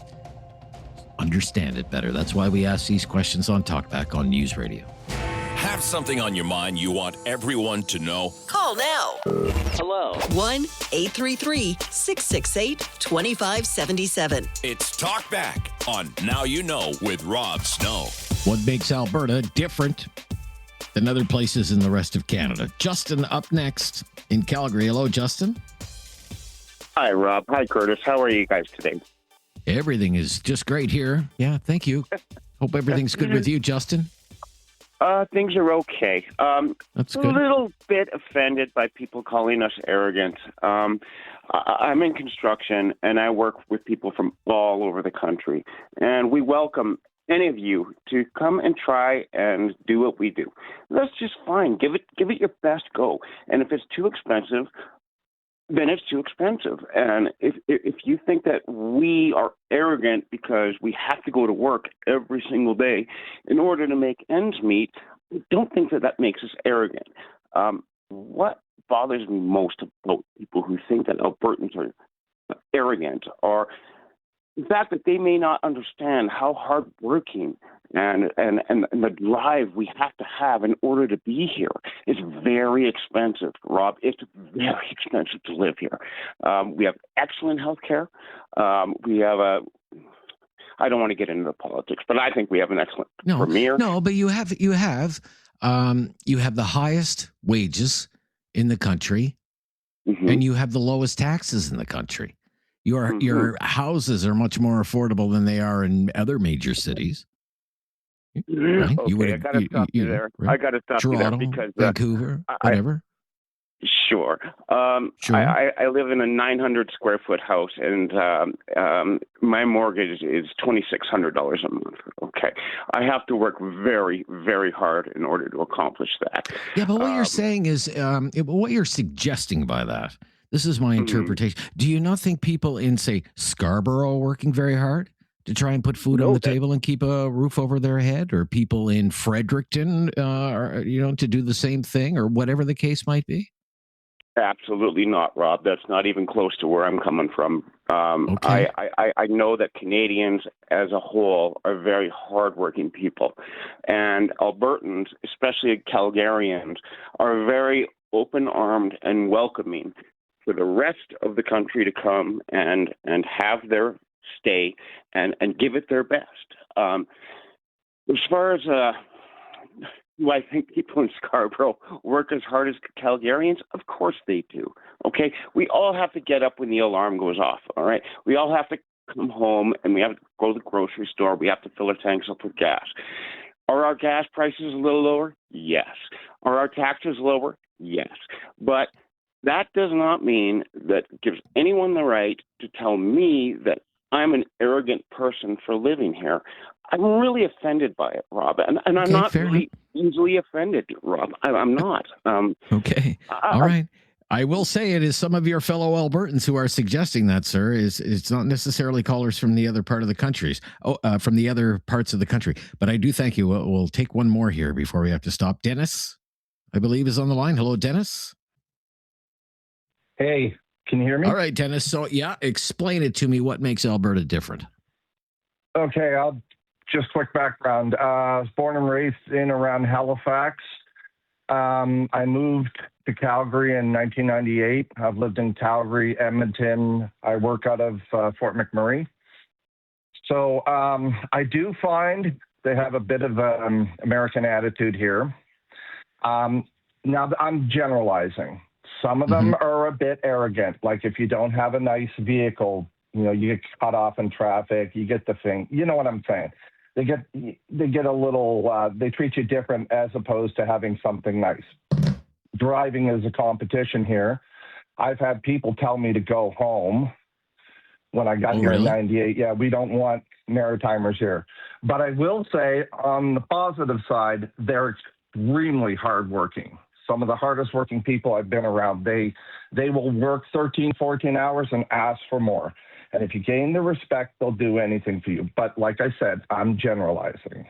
understand it better. That's why we ask these questions on Talkback on News Radio. Have something on your mind you want everyone to know? Call now. Hello. 1-833-668-2577. It's Talkback on Now You Know with Rob Snow. What makes Alberta different than other places in the rest of Canada? Justin up next in Calgary. Hello, Justin. Hi, Rob. Hi, Curtis. How are you guys today? Everything is just great here. Yeah, thank you. Hope everything's good with you, Justin. Things are okay. That's a good. little bit offended by people calling us arrogant. I'm in construction, and I work with people from all over the country, and we welcome any of you to come and try and do what we do. That's just fine. Give it your best go. And if it's too expensive, then it's too expensive. And if you think that we are arrogant because we have to go to work every single day in order to make ends meet, I don't think that makes us arrogant. What bothers me most about people who think that Albertans are arrogant are the fact that they may not understand how hardworking and the drive we have to have in order to be here is very expensive, Rob. It's very expensive to live here. We have excellent health care. We have I don't want to get into the politics, but I think we have an excellent premier. No, but you have the highest wages in the country, and you have the lowest taxes in the country. Your houses are much more affordable than they are in other major cities. Right? Okay, I got to stop you there. Right? I got to stop Toronto, you there because Vancouver, whatever. Sure. I live in a 900 square foot house, and my mortgage is $2,600 a month. Okay, I have to work very, very hard in order to accomplish that. Yeah, but what you're saying is, what you're suggesting by that. This is my interpretation. Do you not think people in, say, Scarborough are working very hard to try and put food on the table and keep a roof over their head, or people in Fredericton, to do the same thing, or whatever the case might be? Absolutely not, Rob. That's not even close to where I'm coming from. Okay. I know that Canadians as a whole are very hardworking people, and Albertans, especially Calgarians, are very open-armed and welcoming for the rest of the country to come and have their stay and give it their best. As far as do I think people in Scarborough work as hard as Calgarians? Of course they do. Okay, we all have to get up when the alarm goes off. All right, we all have to come home and we have to go to the grocery store. We have to fill our tanks up with gas. Are our gas prices a little lower? Yes. Are our taxes lower? Yes. But that does not mean that it gives anyone the right to tell me that I'm an arrogant person for living here. I'm really offended by it, Rob. And I'm not really easily offended, Rob. I'm not. Okay. All right. I will say it is some of your fellow Albertans who are suggesting that, sir. It's not necessarily callers from the other part of the countries. From the other parts of the country. But I do thank you. We'll take one more here before we have to stop. Dennis, I believe, is on the line. Hello, Dennis. Hey, can you hear me? All right, Dennis. So, yeah, explain it to me. What makes Alberta different? Okay, I'll just quick background. I was born and raised in around Halifax. I moved to Calgary in 1998. I've lived in Calgary, Edmonton. I work out of Fort McMurray. So I do find they have a bit of an American attitude here. Now, I'm generalizing. Some of them are a bit arrogant. Like if you don't have a nice vehicle, you get cut off in traffic, you get the thing. You know what I'm saying? They get a little, they treat you different as opposed to having something nice. Driving is a competition here. I've had people tell me to go home when I got here in 98. Yeah, we don't want Maritimers here. But I will say on the positive side, they're extremely hardworking. Some of the hardest working people I've been around, they will work 13, 14 hours and ask for more. And if you gain the respect, they'll do anything for you. But like I said, I'm generalizing.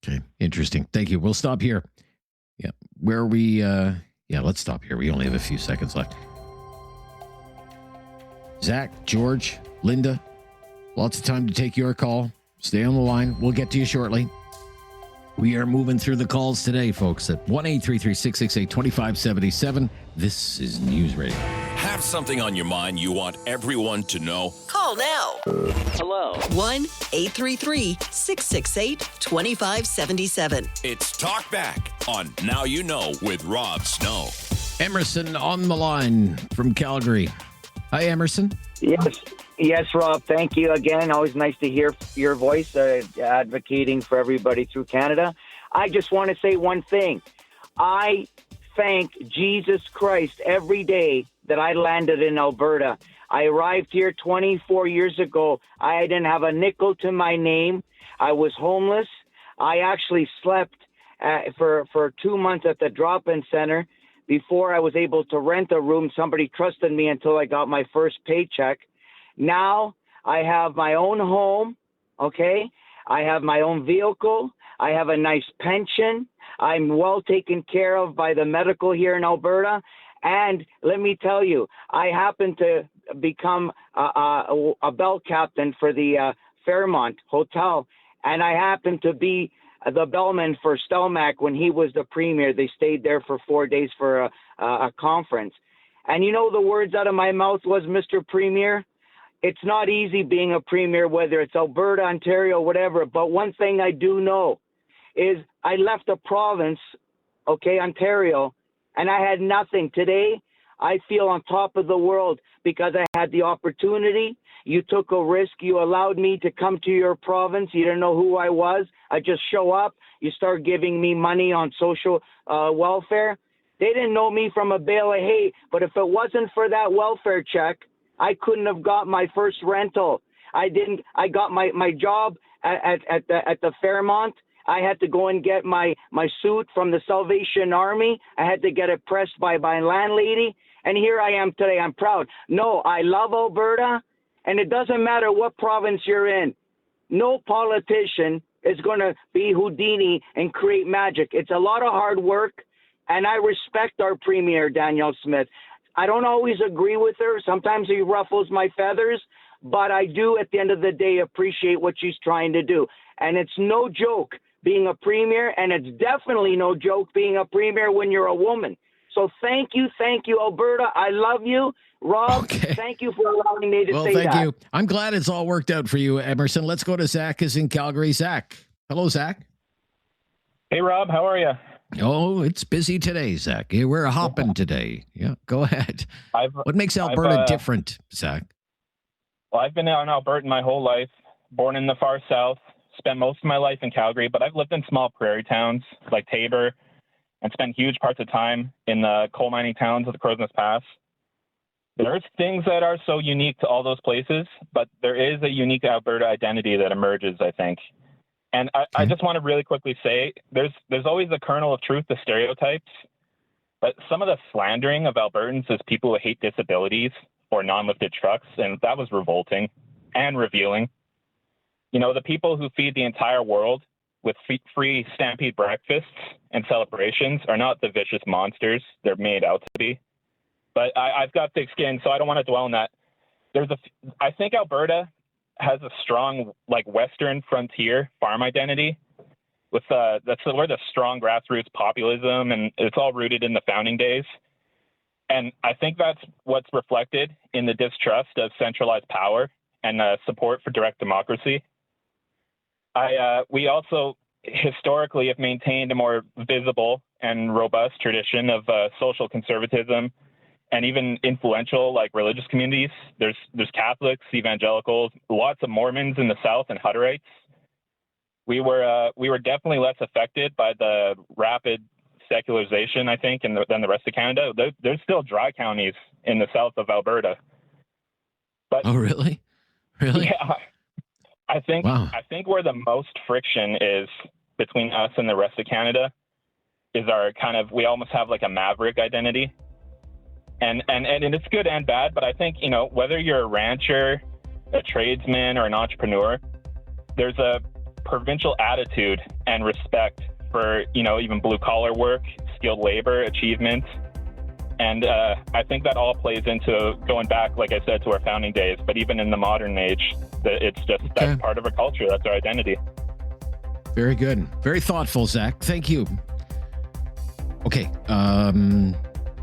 Okay, interesting. Thank you. We'll stop here. Yeah, where we, let's stop here. We only have a few seconds left. Zach, George, Linda, lots of time to take your call. Stay on the line. We'll get to you shortly. We are moving through the calls today, folks, at 1-833-668-2577. This is News Radio. Have something on your mind you want everyone to know? Call now. Hello. 1-833-668-2577. It's Talkback on Now You Know with Rob Snow. Emerson on the line from Calgary. Hi, Emerson. Yes, Rob. Thank you again. Always nice to hear your voice advocating for everybody through Canada. I just want to say one thing. I thank Jesus Christ every day that I landed in Alberta. I arrived here 24 years ago. I didn't have a nickel to my name. I was homeless. I actually slept for 2 months at the drop-in center before I was able to rent a room. Somebody trusted me until I got my first paycheck. Now I have my own home, okay? I have my own vehicle. I have a nice pension. I'm well taken care of by the medical here in Alberta. And let me tell you, I happen to become a bell captain for the Fairmont Hotel, and I happen to be the bellman for Stelmach when he was the premier. They stayed there for 4 days for a conference. And you know the words out of my mouth was, Mr. Premier, it's not easy being a premier, whether it's Alberta, Ontario, whatever. But one thing I do know is I left a province, okay, Ontario, and I had nothing. Today, I feel on top of the world because I had the opportunity. You took a risk. You allowed me to come to your province. You didn't know who I was. I just show up. You start giving me money on social welfare. They didn't know me from a bale of hay, but if it wasn't for that welfare check, I couldn't have got my first rental. I got my job at the Fairmont. I had to go and get my suit from the Salvation Army. I had to get it pressed by my landlady. And here I am today. I'm proud. No, I love Alberta, and it doesn't matter what province you're in. No politician is going to be Houdini and create magic. It's a lot of hard work, and I respect our Premier, Danielle Smith. I don't always agree with her. Sometimes she ruffles my feathers, but I do, at the end of the day, appreciate what she's trying to do. And it's no joke being a premier, and it's definitely no joke being a premier when you're a woman. So thank you, Alberta. I love you. Rob, Thank you for allowing me to say that. Well, thank you. I'm glad it's all worked out for you, Emerson. Let's go to Zach is in Calgary. Zach. Hello, Zach. Hey, Rob. How are you? Oh, it's busy today, Zach. We're hopping today. Yeah, go ahead. What makes Alberta different, Zach? Well, I've been out in Alberta my whole life, born in the far south, spent most of my life in Calgary, but I've lived in small prairie towns like Taube and spent huge parts of time in the coal mining towns of the Crow's Nest Pass. There's things that are so unique to all those places, but there is a unique Alberta identity that emerges, I think. And I just want to really quickly say there's always a kernel of truth to stereotypes, But some of the slandering of Albertans as people who hate disabilities or non-lifted trucks, and that was revolting and revealing. You know, the people who feed the entire world with free Stampede breakfasts and celebrations are not the vicious monsters they're made out to be. But I've got thick skin, so I don't want to dwell on that. I think Alberta has a strong, like, Western frontier farm identity. That's where the strong grassroots populism, and it's all rooted in the founding days. And I think that's what's reflected in the distrust of centralized power and support for direct democracy. We also historically have maintained a more visible and robust tradition of social conservatism and even influential, like, religious communities. There's Catholics, evangelicals, lots of Mormons in the South, and Hutterites. We were definitely less affected by the rapid secularization, I think, than the rest of Canada. There's still dry counties in the south of Alberta. But, oh, really? Really? Yeah. I think where the most friction is between us and the rest of Canada is our we almost have like a maverick identity. And it's good and bad, but I think, you know, whether you're a rancher, a tradesman, or an entrepreneur, there's a provincial attitude and respect for, you know, even blue collar work, skilled labor, achievements. And I think that all plays into going back, like I said, to our founding days. But even in the modern age, it's just that's part of our culture. That's our identity. Very good. Very thoughtful, Zach. Thank you. Okay.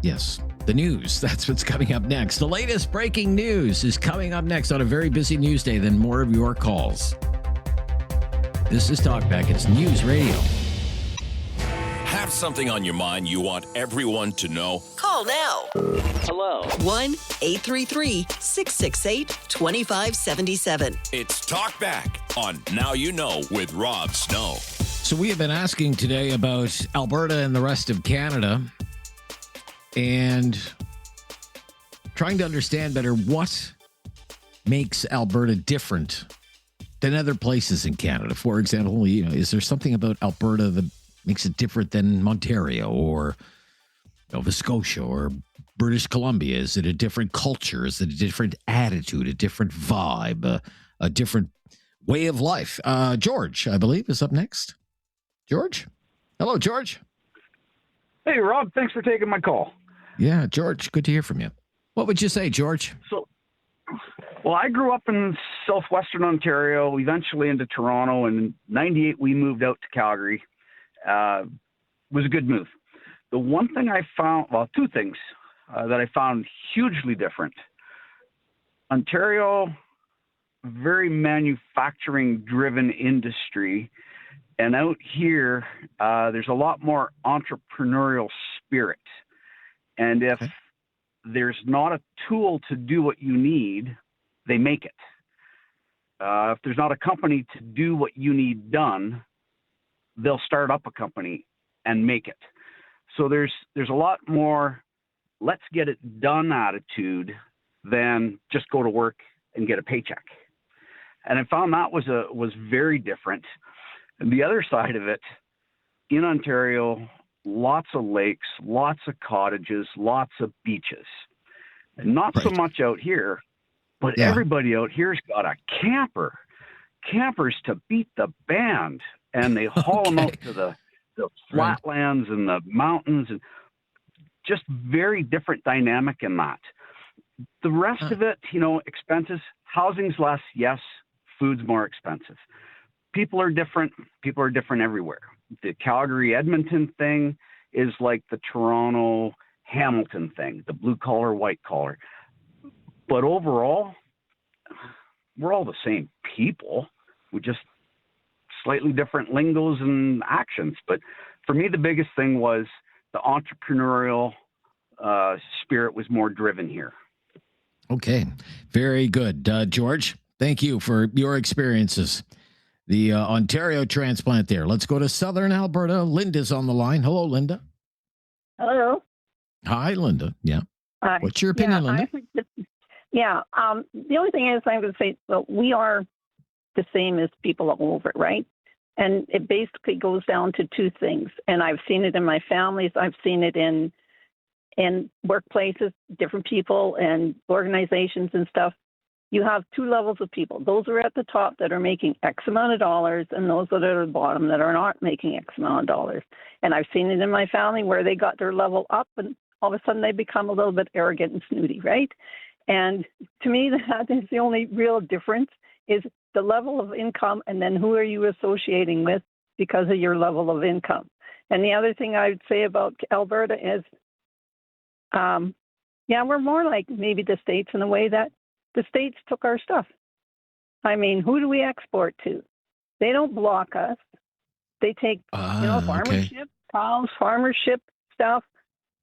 Yes. The news. That's what's coming up next. The latest breaking news is coming up next on a very busy news day. Then more of your calls. This is Talkback. It's News Radio. Have something on your mind you want everyone to know? Call now. Hello. 1-833-668-2577. It's Talkback on Now You Know with Rob Snow. So we have been asking today about Alberta and the rest of Canada and trying to understand better what makes Alberta different than other places in Canada. For example, you know, is there something about Alberta that makes it different than Ontario or Nova Scotia or British Columbia? Is it a different culture? Is it a different attitude, a different vibe, a different way of life? George, I believe, is up next. George? Hello, George. Hey, Rob. Thanks for taking my call. Yeah, George, good to hear from you. What would you say, George? Well, I grew up in southwestern Ontario, eventually into Toronto. And in '98, we moved out to Calgary. It was a good move. The one thing I found, well, two things that I found hugely different. Ontario, very manufacturing-driven industry. And out here, there's a lot more entrepreneurial spirit. And if there's not a tool to do what you need, they make it. If there's not a company to do what you need done, they'll start up a company and make it. So there's a lot more let's get it done attitude than just go to work and get a paycheck. And I found that was very different. And the other side of it, in Ontario, lots of lakes, lots of cottages, lots of beaches. And not so much out here, but everybody out here's got a camper. Campers to beat the band. And they haul them out to the flatlands and the mountains. And just very different dynamic in that. The rest of it, you know, expenses, housing's less, yes, food's more expensive. People are different. People are different everywhere. The Calgary-Edmonton thing is like the Toronto-Hamilton thing, the blue-collar, white-collar. But overall, we're all the same people. We just slightly different lingos and actions. But for me, the biggest thing was the entrepreneurial spirit was more driven here. Okay, very good. George, thank you for your experiences. The Ontario transplant there. Let's go to Southern Alberta. Linda's on the line. Hello, Linda. Hello. Hi, Linda. Yeah. Hi. What's your opinion, Linda? The only thing is I'm going to say, well, we are the same as people all over, right? And it basically goes down to two things. And I've seen it in my families. I've seen it in in workplaces, different people and organizations and stuff, you have two levels of people. Those are at the top that are making X amount of dollars, and those that are at the bottom that are not making X amount of dollars. And I've seen it in my family where they got their level up, and all of a sudden they become a little bit arrogant and snooty, right? And to me, that is the only real difference, is the level of income, and then who are you associating with because of your level of income. And the other thing I would say about Alberta is, we're more like maybe the States in the way that the States took our stuff. I mean, who do we export to? They don't block us. They take, farmers ship cows, farmers ship stuff.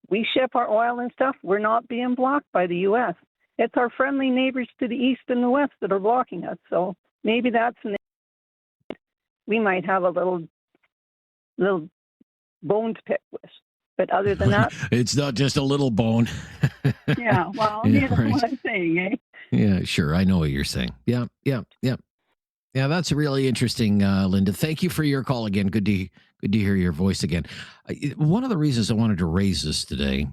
We ship our oil and stuff. We're not being blocked by the U.S. It's our friendly neighbors to the east and the west that are blocking us. So maybe that's we might have a little bone to pick with. But other than that, it's not just a little bone. Yeah, well, that's what I'm saying, eh? Yeah, sure. I know what you're saying. Yeah. Yeah, that's really interesting, Linda. Thank you for your call again. Good to hear your voice again. One of the reasons I wanted to raise this today,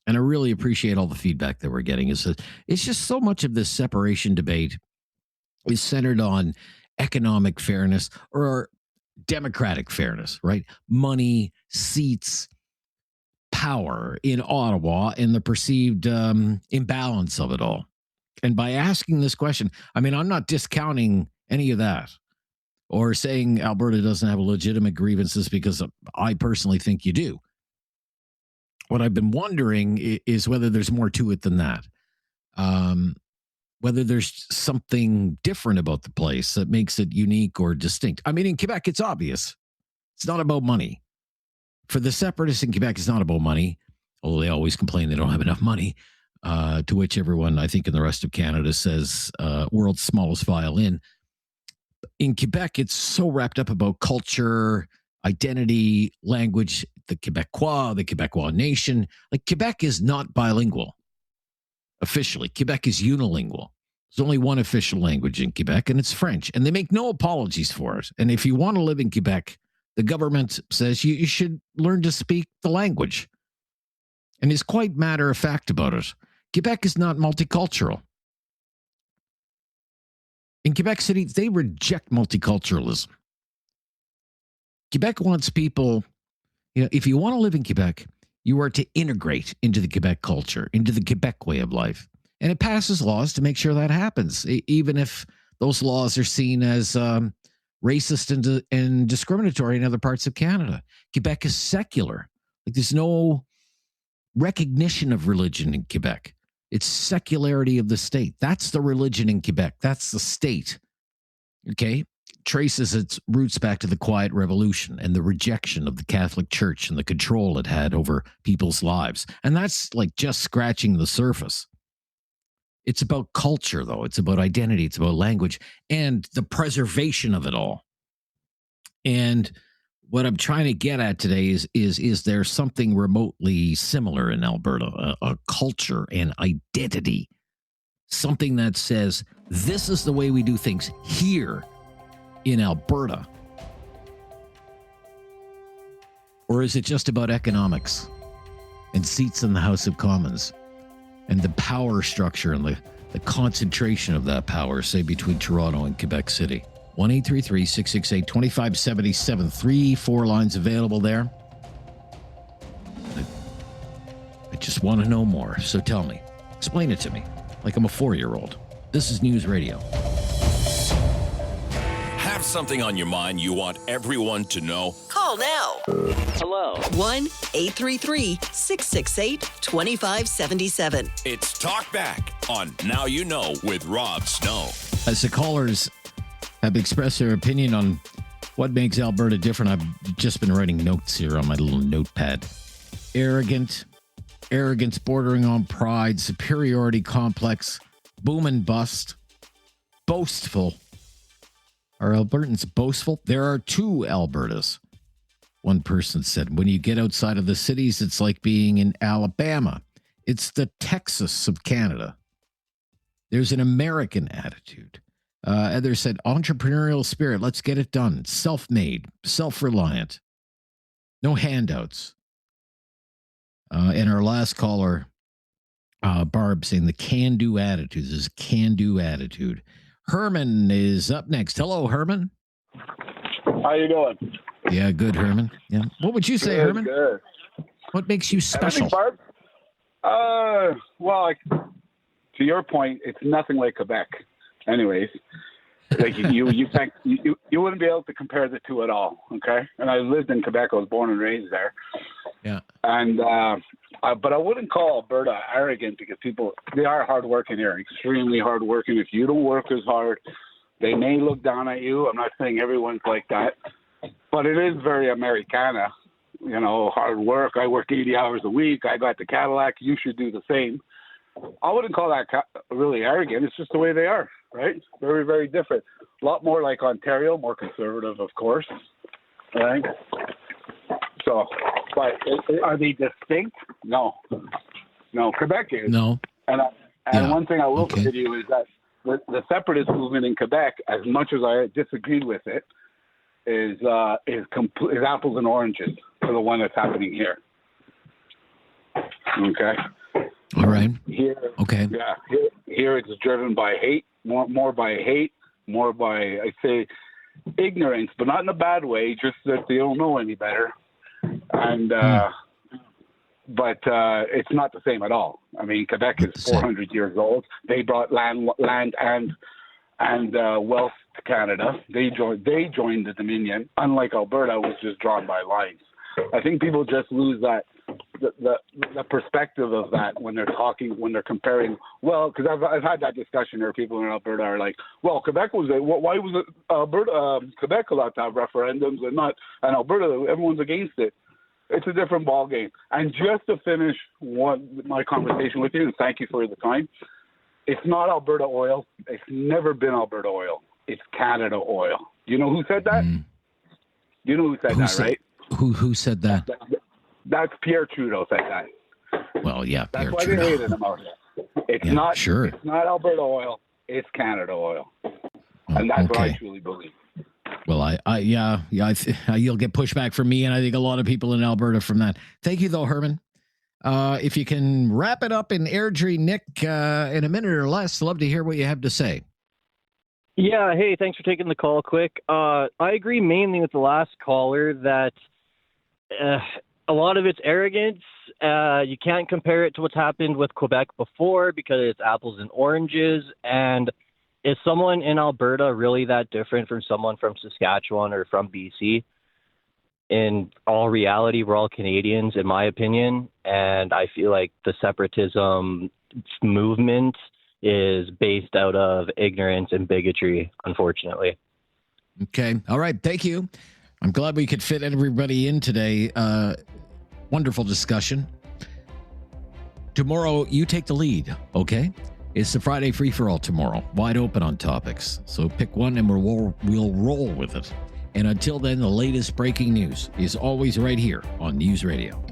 and I really appreciate all the feedback that we're getting, is that it's just so much of this separation debate is centered on economic fairness or democratic fairness, right? Money, seats, power in Ottawa, and the perceived imbalance of it all. And by asking this question, I mean, I'm not discounting any of that or saying Alberta doesn't have legitimate grievances, because I personally think you do. What I've been wondering is whether there's more to it than that. Whether there's something different about the place that makes it unique or distinct. I mean, in Quebec, it's obvious. It's not about money. For the separatists in Quebec, it's not about money, although they always complain they don't have enough money, to which everyone, I think, in the rest of Canada says, world's smallest violin. In Quebec, it's so wrapped up about culture, identity, language, the Quebecois nation. Like, Quebec is not bilingual. Officially, Quebec is unilingual. There's only one official language in Quebec, and it's French. And they make no apologies for it. And if you want to live in Quebec, the government says you should learn to speak the language. And is quite matter of fact about it. Quebec is not multicultural. In Quebec City, they reject multiculturalism. Quebec wants people, if you want to live in Quebec, you are to integrate into the Quebec culture, into the Quebec way of life. And it passes laws to make sure that happens, even if those laws are seen as racist and discriminatory in other parts of Canada. Quebec is secular. Like, there's no recognition of religion in Quebec. It's secularity of the state. That's the religion in Quebec. That's the state. Okay? Traces its roots back to the Quiet Revolution and the rejection of the Catholic Church and the control it had over people's lives. And that's like just scratching the surface. It's about culture, though. It's about identity. It's about language and the preservation of it all. And what I'm trying to get at today is there something remotely similar in Alberta, a culture and identity, something that says this is the way we do things here in Alberta? Or is it just about economics and seats in the House of Commons and the power structure and the concentration of that power, say, between Toronto and Quebec City? 1-833-668-2577. 3-4 lines available there. I just want to know more. So tell me. Explain it to me like I'm a 4-year-old. This is News Radio. Have something on your mind you want everyone to know? Call now. Hello. 1-833-668-2577. It's Talkback on Now You Know with Rob Snow. As the callers have expressed their opinion on what makes Alberta different, I've just been writing notes here on my little notepad. Arrogance bordering on pride, superiority complex, boom and bust, boastful. Are Albertans boastful? There are two Albertas. One person said, when you get outside of the cities, it's like being in Alabama. It's the Texas of Canada. There's an American attitude. Others said, entrepreneurial spirit, let's get it done. Self-made, self-reliant. No handouts. And our last caller, Barb, saying the can-do attitude. This is can-do attitude. Herman is up next. Hello, Herman. How you doing? Yeah, good, Herman. Yeah. What would you say, Good, Herman? Good. What makes you special? Barb? Well, to your point, it's nothing like Quebec. Anyways, like you wouldn't be able to compare the two at all. Okay, and I lived in Quebec. I was born and raised there. Yeah. And but I wouldn't call Alberta arrogant because they are hardworking here, extremely hardworking. If you don't work as hard, they may look down at you. I'm not saying everyone's like that, but it is very Americana. You know, hard work. I work 80 hours a week. I got the Cadillac. You should do the same. I wouldn't call that really arrogant. It's just the way they are, right? Very, very different. A lot more like Ontario, more conservative, of course, right? So, but are they distinct? No. Quebec is. No. And one thing I will say to you is that the separatist movement in Quebec, as much as I disagreed with it, is apples and oranges for the one that's happening here. Okay. All right. Here, okay. Yeah. Here it's driven by hate, more by hate, more by, I say, ignorance, but not in a bad way, just that they don't know any better. And but it's not the same at all. I mean, Quebec is 400 years old. They brought land and wealth to Canada. They joined the Dominion, unlike Alberta, which is drawn by lines. I think people just lose that the perspective of that when they're comparing. Well, because I've had that discussion where people in Alberta are like, well, Quebec was why was it Quebec allowed to have referendums and Alberta? Everyone's against it. It's a different ball game. And just to finish my conversation with you, and thank you for the time. It's not Alberta oil. It's never been Alberta oil. It's Canada oil. You know who said that? You know who said that, right? Who said that? That's Pierre Trudeau said that. Well, yeah, That's Pierre why Trudeau. they hated him out here. It's not. Sure. It's not Alberta oil. It's Canada oil, and that's what I truly believe. Well, you'll get pushback from me, and I think a lot of people in Alberta from that. Thank you, though, Herman. If you can wrap it up in Airdrie, Nick, in a minute or less, love to hear what you have to say. Yeah, hey, thanks for taking the call quick. I agree mainly with the last caller that a lot of it's arrogance. You can't compare it to what's happened with Quebec before because it's apples and oranges. And is someone in Alberta really that different from someone from Saskatchewan or from BC? In all reality, we're all Canadians, in my opinion. And I feel like the separatism movement is based out of ignorance and bigotry, unfortunately. Okay. All right. Thank you. I'm glad we could fit everybody in today. Wonderful discussion. Tomorrow, you take the lead, okay? It's the Friday free-for-all tomorrow. Wide open on topics. So pick one and we'll roll with it. And until then, the latest breaking news is always right here on News Radio.